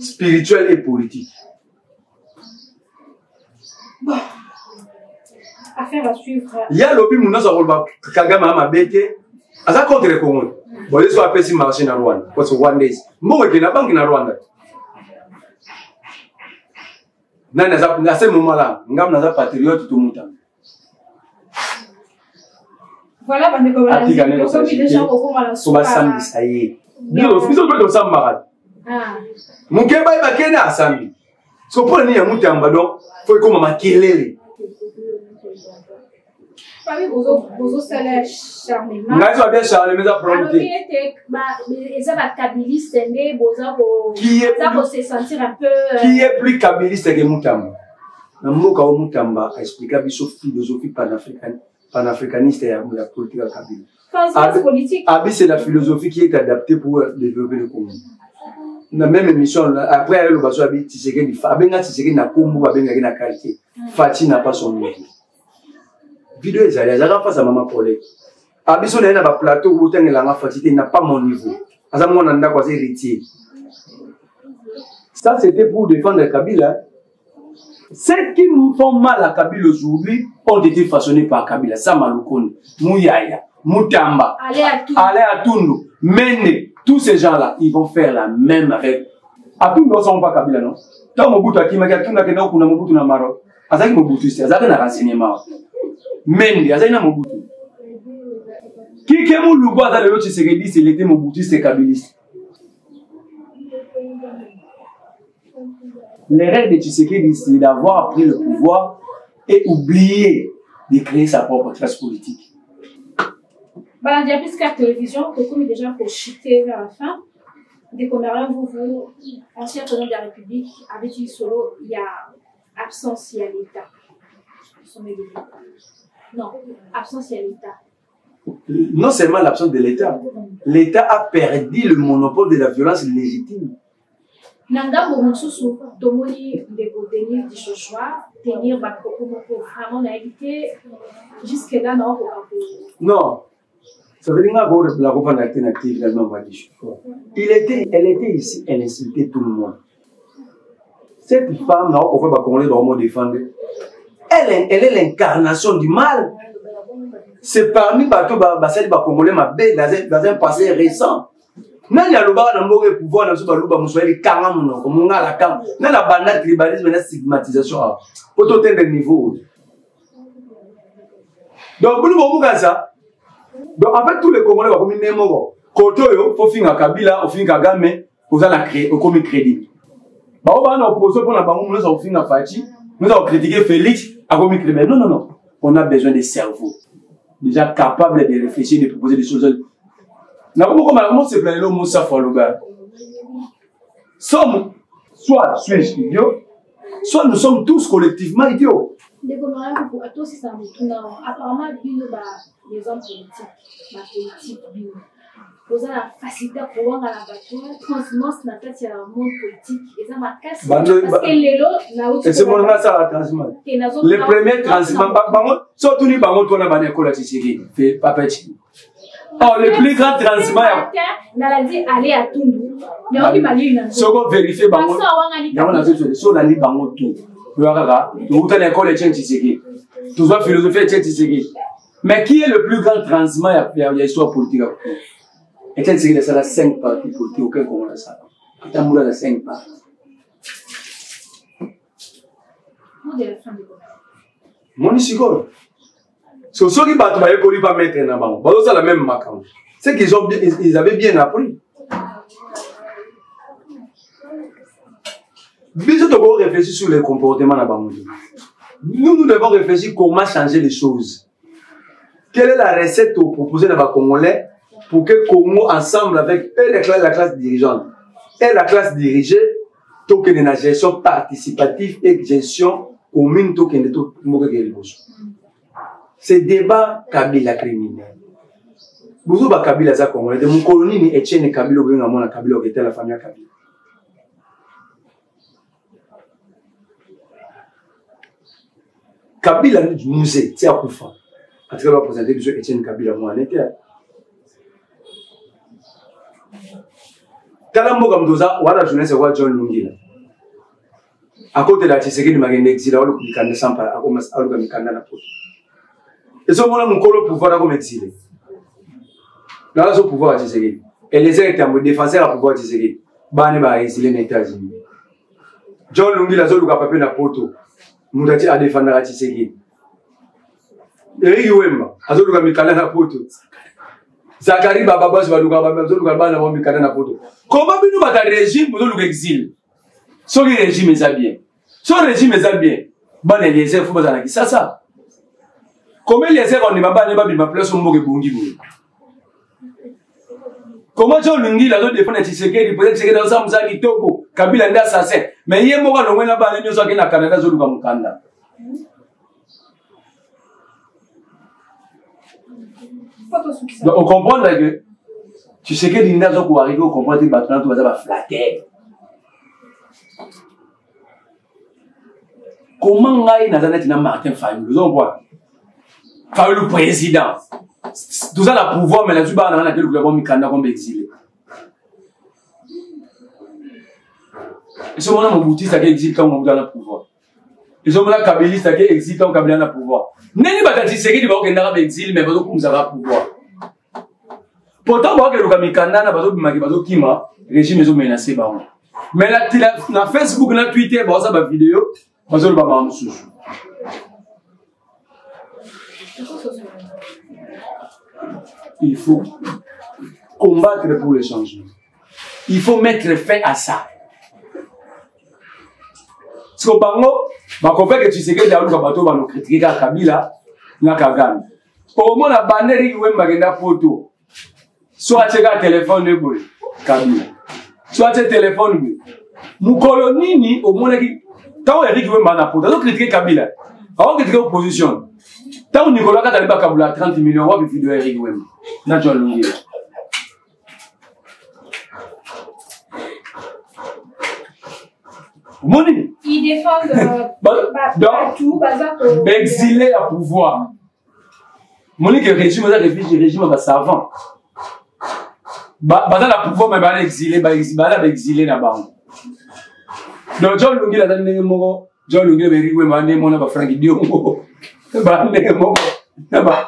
Spirituel et politique. Bon. Affaire à suivre. Il y a l'objet Mounas à Rolba Kagama Mabete. À ça contre les Congolais. Bon, ils sont appelés si marché dans Rwanda. Parce que Rwandais. Moi, je suis la banque dans Rwanda. Dans ce moment-là, nous sommes des patriotes tout le monde. Voilà, on est déjà au la ça y est. Nous sommes malades. Mon keba iba kena asambi. So pour ni ya mutamba donc faut comme makelele. Papi bozo salaire charmement. Ngazo bien charmement za prompte. Alors ils ont kabiliste ndé boza ko ça pour se sentir un peu qui est plus kabiliste que mutamba. Na mboka wa mutamba a expliqué biso philosophie panafricaniste ya politique ya Kabila. Quand politique. Abi c'est la philosophie qui est adaptée pour développer le Congo. La même émission, après, le bateau habite Tshisekedi, Abenga Tshisekedi na Kumbu, Abenga na quartier. Fati n'a pas son niveau. Vidéo est allée, elle a face à maman Paulette. Abisso n'a pas plateau où t'es là, Fati n'a pas mon niveau. Azamon n'a pas héritier. Ça, c'était pour défendre Kabila. Ceux qui nous font mal à Kabila aujourd'hui ont été façonnés par Kabila. Samalukoni, Mouyaya, Moutamba, Ale Atundu, Mene. Tous ces gens-là, ils vont faire la même avec. Après, nous ne sommes pas Kabila, non? Tant Mobutu a Kimaka, Kimaka, Kuna Mobutu na Maroc. Azaki Mobutu, c'est Azaki na renseignement. Mendi, Azaki na Mobutu. Qui est mon loup à l'autre, c'est que dit, c'est l'été Mobutu, c'est Kabiliste. L'erreur de Tshisekedi, c'est d'avoir pris le pouvoir et oublié de créer sa propre classe politique. Bah, il y a plus qu'à télévision, comme déjà pour chuter vers la fin. Dès qu'on a vous, ancien président de la République, avec dit solo, il y a absence, il y a l'État. Non, absence, il y a l'État. Non seulement l'absence de l'État, l'État a perdu le monopole de la violence légitime. Nanga Momosusu, Tomoni, de tenir du choix, tenir vraiment éviter jusque-là, non? Non. Ça veut dire que la gouvernement alternative, elle était ici, elle insultait tout le monde. Cette femme, elle est l'incarnation du mal. C'est parmi les Congolais dans un passé récent. Nani alobaka na mboka pouvoir na soba luba muswali kanga muno komunga la kanga na la banda tribalisme na stigmatisation pour tout un niveau. Donc pour nous ça. Donc en fait tous les Congolais comme Nemo Kotoyo faut finir Kabila au fin Kagame aux la créer au comme crédit. Ba on va opposer pour la banque nous au fin Fati nous avons critiqué Félix à comme crédit. Non, on a besoin de cerveau déjà capable de réfléchir, de proposer des choses. Comment se plaît le mot ça pour le gars? Sommes soit suis-je idiot, soit nous sommes tous collectivement idiots. Apparemment, les hommes politiques, poser la facilité pour voir la bateau, transhumance dans le monde politique. Et ça m'a cassé. Parce que les lots, et c'est mon nom, ça la transhumance. Les premiers transhumants, surtout les bangots, on a banni l'école à Tshisekedi. Fait pas petit. Oh, le plus grand transhumant. On a dit aller à Tundu. Il y a un mali une. Si on vérifie bangots, il y a un autre sur la ligne bangots tout. Tu vois, tu as l'école à Tshisekedi. Tu vois philosophie à Tshisekedi. Mais qui est le plus grand transhumant il y a l'histoire politique? Et quand c'est ça, 5 partis politiques, aucun comment on a ça. Il y a 5 partis. Mon isigol. C'est ceux qui battent, ils ne pas mettre en avant. C'est la même macam. C'est qu'ils avaient bien appris. Nous devons réfléchir sur les comportements là-bas. Nous devons réfléchir comment changer les choses. Quelle est la recette proposée dans les Congolais pour que Congo, ensemble avec la classe dirigeante et la classe dirigée, token de la gestion participative et gestion commune token de tout le monde. Ce débat Kabila criminel. Vous avez Kabila za Congolais. De mon colonie ni Etienne Kabila ou bien mon Kabila qui était la famille Kabila. Kabila nous est tiens Koufa. En tout cas, on va présenter M. Etienne Kabila moi en était. Talambo comme doza, voilà jeunesse wa John Lungila. À côté de la Tshisekedi magende exil, on le mikanda sampa, à comme à le mikanda na poto. Et ce moment-là, mon colo pouvoir comme exilé. Là, ce pouvoir à Tshisekedi. Et les électeurs me défensaient à pouvoir Tshisekedi. Bani ba exilé aux États-Unis. John Lungila zo luka papier na poto. Mutati a défendre à Tshisekedi. Eric Wemba, azo luka mikanda na poto. Zakari Baba Boss va nous faire na poto. Comment nous va régime pour nous exil? Son régime est bien. Son régime est bien. Bon les faut pas ça. Comment les on ne va pas place au mot bungi. Comment John Lungi la zone défendre Tshisekedi peut-être que dans ça Mzaki Toko Kabila nda assassin. Mais yé mo ka longwe na ba nyo so ke na Canada zo luka mukanda. Donc, on comprend que tu sais que l'India pour arriver au comprendre que le bâtiment va flatter. Comment on a Martin Fayou? Vous en voyez Fayou le président. Tout ça le pouvoir, mais la Zuba a laquelle le gouvernement Mikanda comme exilé. Et ce moment-là, mon boutiste a exilé quand on a le pouvoir. Et ce moment-là, Kabiliste a exilé quand Kabila a le pouvoir. Neni batati seki di ba okenda ka exil mais bazo kumza ka pouvoir. Pourtant ba ke luka mikanda na bazo bimaki bazo kima régime zo menacer ba on. Mais na Facebook na Twitter ba ça ba vidéo bazo ba ba mususu. Il faut combattre pour le changement. Il faut mettre fin à ça. Parce que bango ba ko que tu sais que la luka bato ba no critiquer ka Kabila na Kagame. Au moins la bannière qui wemba genda photo. Soit tu as téléphone de boy Kabila. Soit tu téléphone de mukolo nini au moins qui tant Eric wemba na photo. Donc critiquer Kabila. Avant critiquer opposition. Tant Nicolas Kataliba Kabula 30 millions wa vidéo Eric wemba. Na John Lungila. Moni. Ils défendent tout, exilé à pouvoir. Moni que régime, ça régime va savant. Dans le pouvoir, mais va exilé, va exilé na bas. Donc John Lungila dans le moment, John Lungila veut dire mané mon ba Frank Diongo. Ba ne mo na ba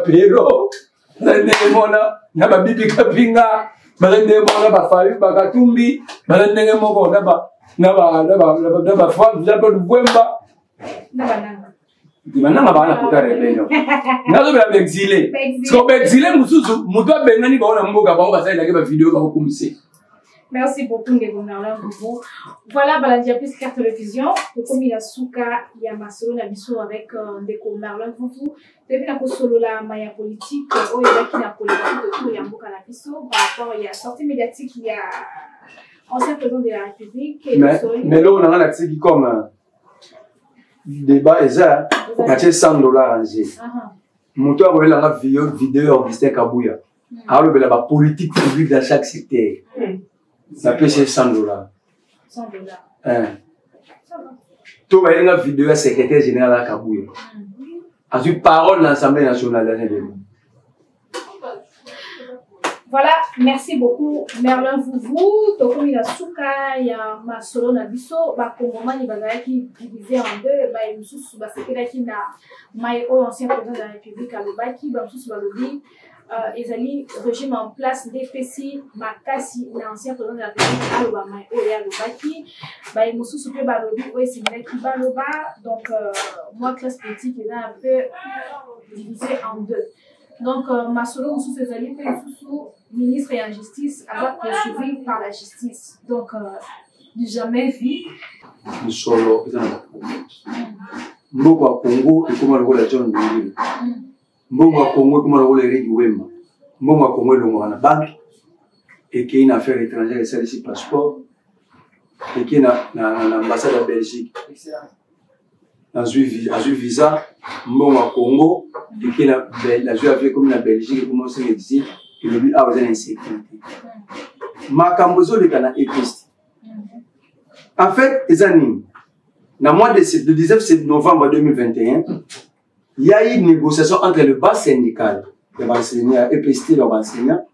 pero. Na ba Bibi Kapinga, ba ne mo ba Fayu ba Katumbi, ba ne mo na ba Naba fois vous avez le Wemba. Naba bana puta rebellion. Nazo bela exilé. Parce que exilé mususu, muto bengani ba ona mboka ba ba saila ke ba vidéo ba kokumisi. Merci beaucoup Ndeko Merlin Boubou. Voilà Balandia plus carte télévision. Comme il a souka ya masolo na biso avec Ndeko Merlin Boubou. Depuis la solo la maya politique, o ya ki na politique tout ya mboka na biso par rapport il y a sortie médiatique il y a ancien président de la République. Mais là, on a un accès qui comme débat et ça, on a $100 en jeu. Mon toit, on a une vidéo Augustin Kabouya. Alors, il y a la politique publique dans chaque secteur. Ça peut ser $100. 100 $. Tout va y avoir une vidéo secrétaire général à Kabouya. Ensuite, parole de l'Assemblée nationale. Voilà, merci beaucoup. Merlin Vouvou, Tokomi la Souka, il y a Masolo Nabiso, Bakongomani Bagaki divisé en deux, Moussous Basekela qui n'a Maïo, ancien président de la République, à Lobaki, Moussous Balobi, Ezali, régime en place d'EPC, Makasi, l'ancien président de la République, à Lobama, et à Lobaki, Moussous Soupé Balobi, oui, c'est qui Baloba, donc moi, classe politique, est un peu divisé en deux. Donc, Masolo Moussous Ezali, Moussous, ministre et en justice, avoir poursuivi par la justice. Donc, du jamais vu. Musolo, Mboko Congo, et comment le rôle de John Dewey. Mboko Congo, comment le rôle de Rick Wemba. Mboko Congo, le rôle de la banque, et qui est une affaire étrangère, et ça, ici, passeport, et qui est l'ambassade de Belgique. Dans un visa, Mboko Congo, et qui est la affaire comme la Belgique, et comment c'est ici. Et le but a besoin d'insécurité. Makambozo le Ghana est triste. En fait, les amis, dans le mois de 19 novembre 2021, il y a eu une négociation entre le bas syndical, les enseignants, EPST, les enseignants,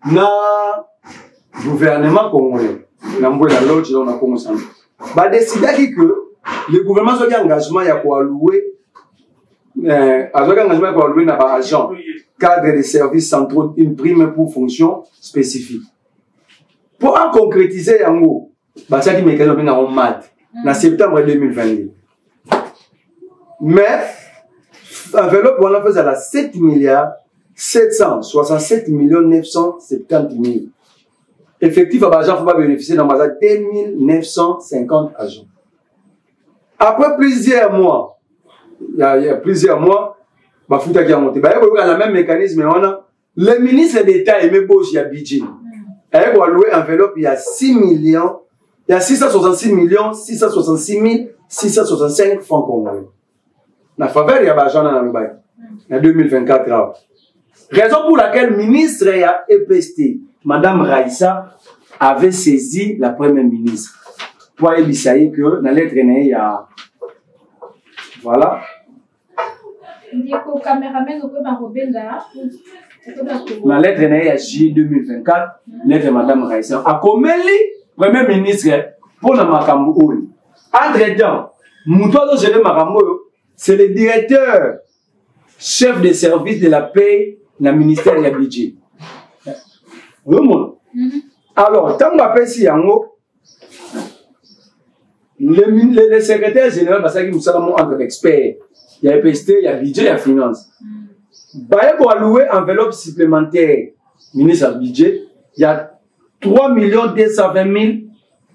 et le gouvernement congolais. On a décidé que le gouvernement soit engagement pour allouer l'argent. Cadre des services centraux, une prime pour fonction spécifique. Pour en concrétiser, il y a un mécanisme en maths, en septembre 2022. Mais, enveloppe, on a fait à 7 milliards 767 970 000. Effectif à Bajan, il faut pas bénéficier d'un bazar 2950 agents. Après plusieurs mois, il y a plusieurs mois, Bafouta qui a monté. Il y a le même mécanisme. Le ministre d'État aimé Bosch, il y a budget. Il y a loué enveloppe, il y a 6 millions, il y a 666 665 francs congolais. La faveur, il y a l'argent dans le bail. En 2024. Raison pour laquelle le ministre a EPST, Madame Raïssa, avait saisi la première ministre. Pour éviser que dans la lettre, il y a. Voilà. La lettre est J 2024, lettre de Madame Raïssa. A comme Premier ministre pour la Makambo. Entre-temps, Moutodo Géré Makambo, c'est le directeur, chef de service de la paix, le ministère de budget. Alors, tant que si yango, le secrétaire général, parce que nous sommes entre experts. Il y a EPST, il y a budget, il y a finance. Baye pour allouer enveloppe supplémentaire, ministre du budget, il y a 3 220 000,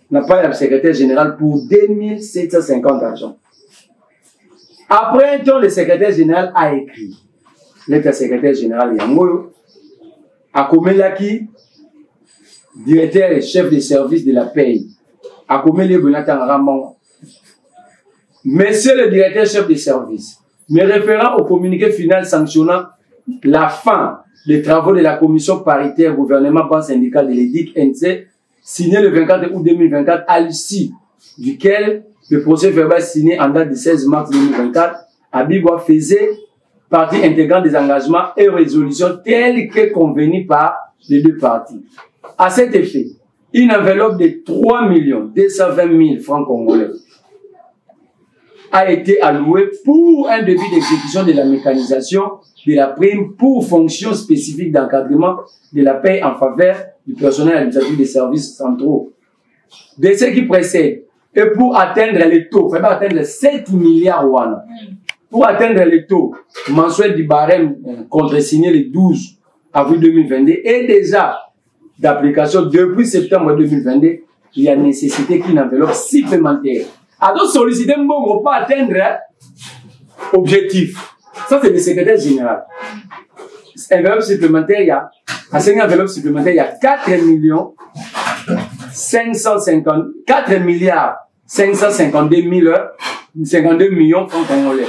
n'a pas le secrétaire général pour 2750 agents. Après un temps, le secrétaire général a écrit. Le secrétaire général Yangoyo, a commis qui directeur et chef de service de la paix, a commis les Bonatan Ramon. Monsieur le directeur chef de service, me référant au communiqué final sanctionnant la fin des travaux de la commission paritaire gouvernement banque syndicale de l'EDIC-NC, signé le 24 août 2024, à l'issue duquel le procès verbal signé en date du 16 mars 2024, Abigua faisait partie intégrante des engagements et résolutions telles que convenues par les deux parties. À cet effet, une enveloppe de 3 220 000 francs congolais a été allouée pour un début d'exécution de la mécanisation de la prime pour fonction spécifique d'encadrement de la paix en faveur du personnel administratif des services centraux. De ce qui précède, et pour atteindre les taux, il faut atteindre 7 milliards wana. Pour atteindre les taux mensuels du barème contresigné le 12 avril 2022 et déjà d'application depuis septembre 2022, il y a nécessité qu'une enveloppe supplémentaire. Alors solliciter Mbongo pas atteindre objectif. Ça c'est le secrétaire général. Enveloppe supplémentaire, il y a à cette enveloppe supplémentaire, il y a 4 milliards 52 millions francs congolais,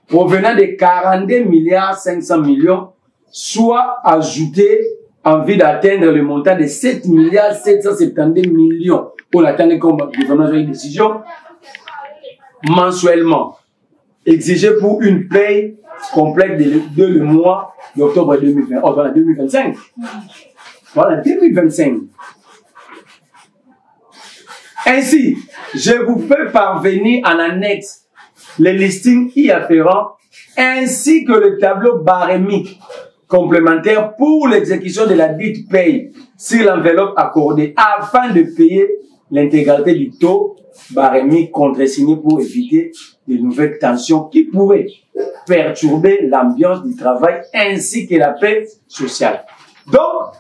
provenant de 42 milliards 500 millions, soit ajouté envie d'atteindre le montant de 7 milliards 772 millions pour l'atteindre comme gouvernement de décision mensuellement, exigé pour une paye complète de le mois d'octobre 2020, voilà 2025. Voilà 2025. Ainsi, je vous fais parvenir en annexe les listings y afférents ainsi que le tableau barémique complémentaire pour l'exécution de la dite paye sur l'enveloppe accordée afin de payer l'intégralité du taux barémique contresigné pour éviter de nouvelles tensions qui pourraient perturber l'ambiance du travail ainsi que la paix sociale. Donc,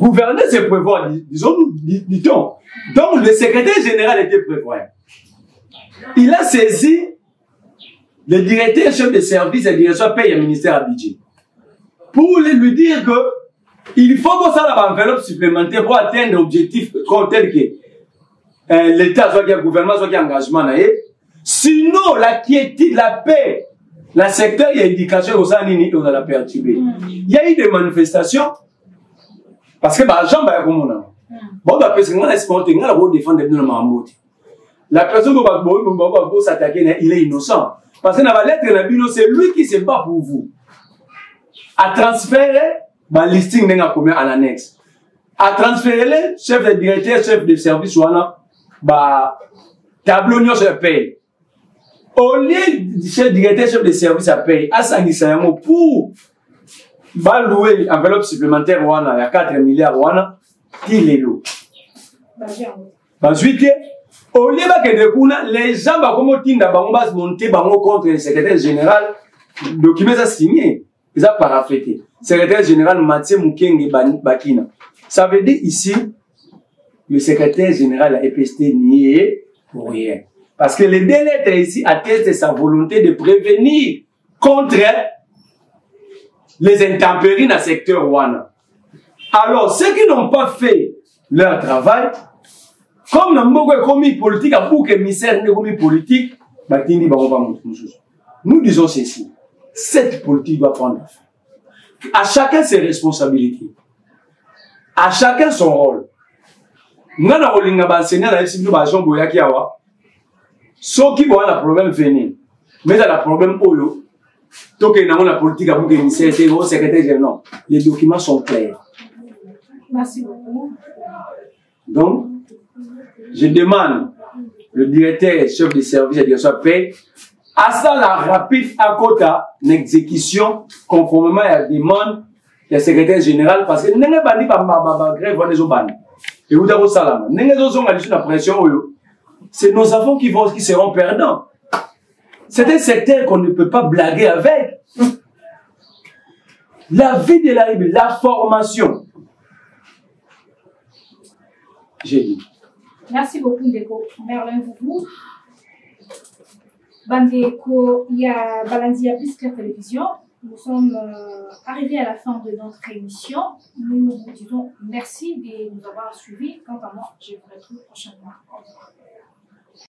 gouverner, c'est prévoir, dit-on. Donc, le secrétaire général était prévoyant. Il a saisi le directeur chef de service et directeur paye au ministère à budget pour lui dire que il faut que ça ait une enveloppe supplémentaire pour atteindre l'objectif tel que l'État, soit qu'il y a le gouvernement, soit qu'il y a engagement. Sinon, la quiétude, la paix, le secteur, il y a éducation, on a la perturbé. Il y a eu des manifestations parce que les gens sont bon, parce qu'on a exporté, on a défendre le Mahmoud. La personne qui va s'attaquer, il est innocent. Parce que dans la lettre, c'est lui qui se bat pour vous. À transférer, le listing n'est pas en annexe. À transférer le chef de directeur, chef de service, ou tableau, nous se paye. Au lieu du chef de directeur, chef de service à paye, à 5 pour louer enveloppe supplémentaire, il y a 4 milliards, il est lourd. Ensuite, au lieu de les gens vont monter contre le secrétaire général, le document est signé, ils ont paraphété. Secrétaire général Mathieu Mukenge Bakina. Ça veut dire ici, le secrétaire général a EPST nié pour rien. Parce que les deux lettres ici attestent sa volonté de prévenir contre les intempéries dans le secteur Wana. Alors, ceux qui n'ont pas fait leur travail, comme dans le commis politique, à pour que le ministère de commis politique, nous disons ceci. Cette politique doit prendre fin. À chacun ses responsabilités. À chacun son rôle. Nous avons enseigné dans les ceux qui ont un problème venir. Mais il y a un problème Oyo. Donc, il y a la politique à pour que le ministère de secrétaire général. Les documents sont clairs. Merci beaucoup. Donc, je demande le directeur chef de service et directeur paix à ça la rapide à quota l'exécution conformément à la demande du secrétaire général parce que n'est pas dit par ma grève des obans et vous avez ça n'est pas la pression c'est nos enfants qui seront perdants. C'est un secteur qu'on ne peut pas blaguer avec. La vie de la formation. J'ai dit. Merci beaucoup, Ndeko. Merlin Vouvou. Bandeko, il y a Balandia Plus Claire Télévision. Nous sommes arrivés à la fin de notre émission. Nous vous disons merci de nous avoir suivis. Quant à moi, je vous retrouve prochainement. Au revoir.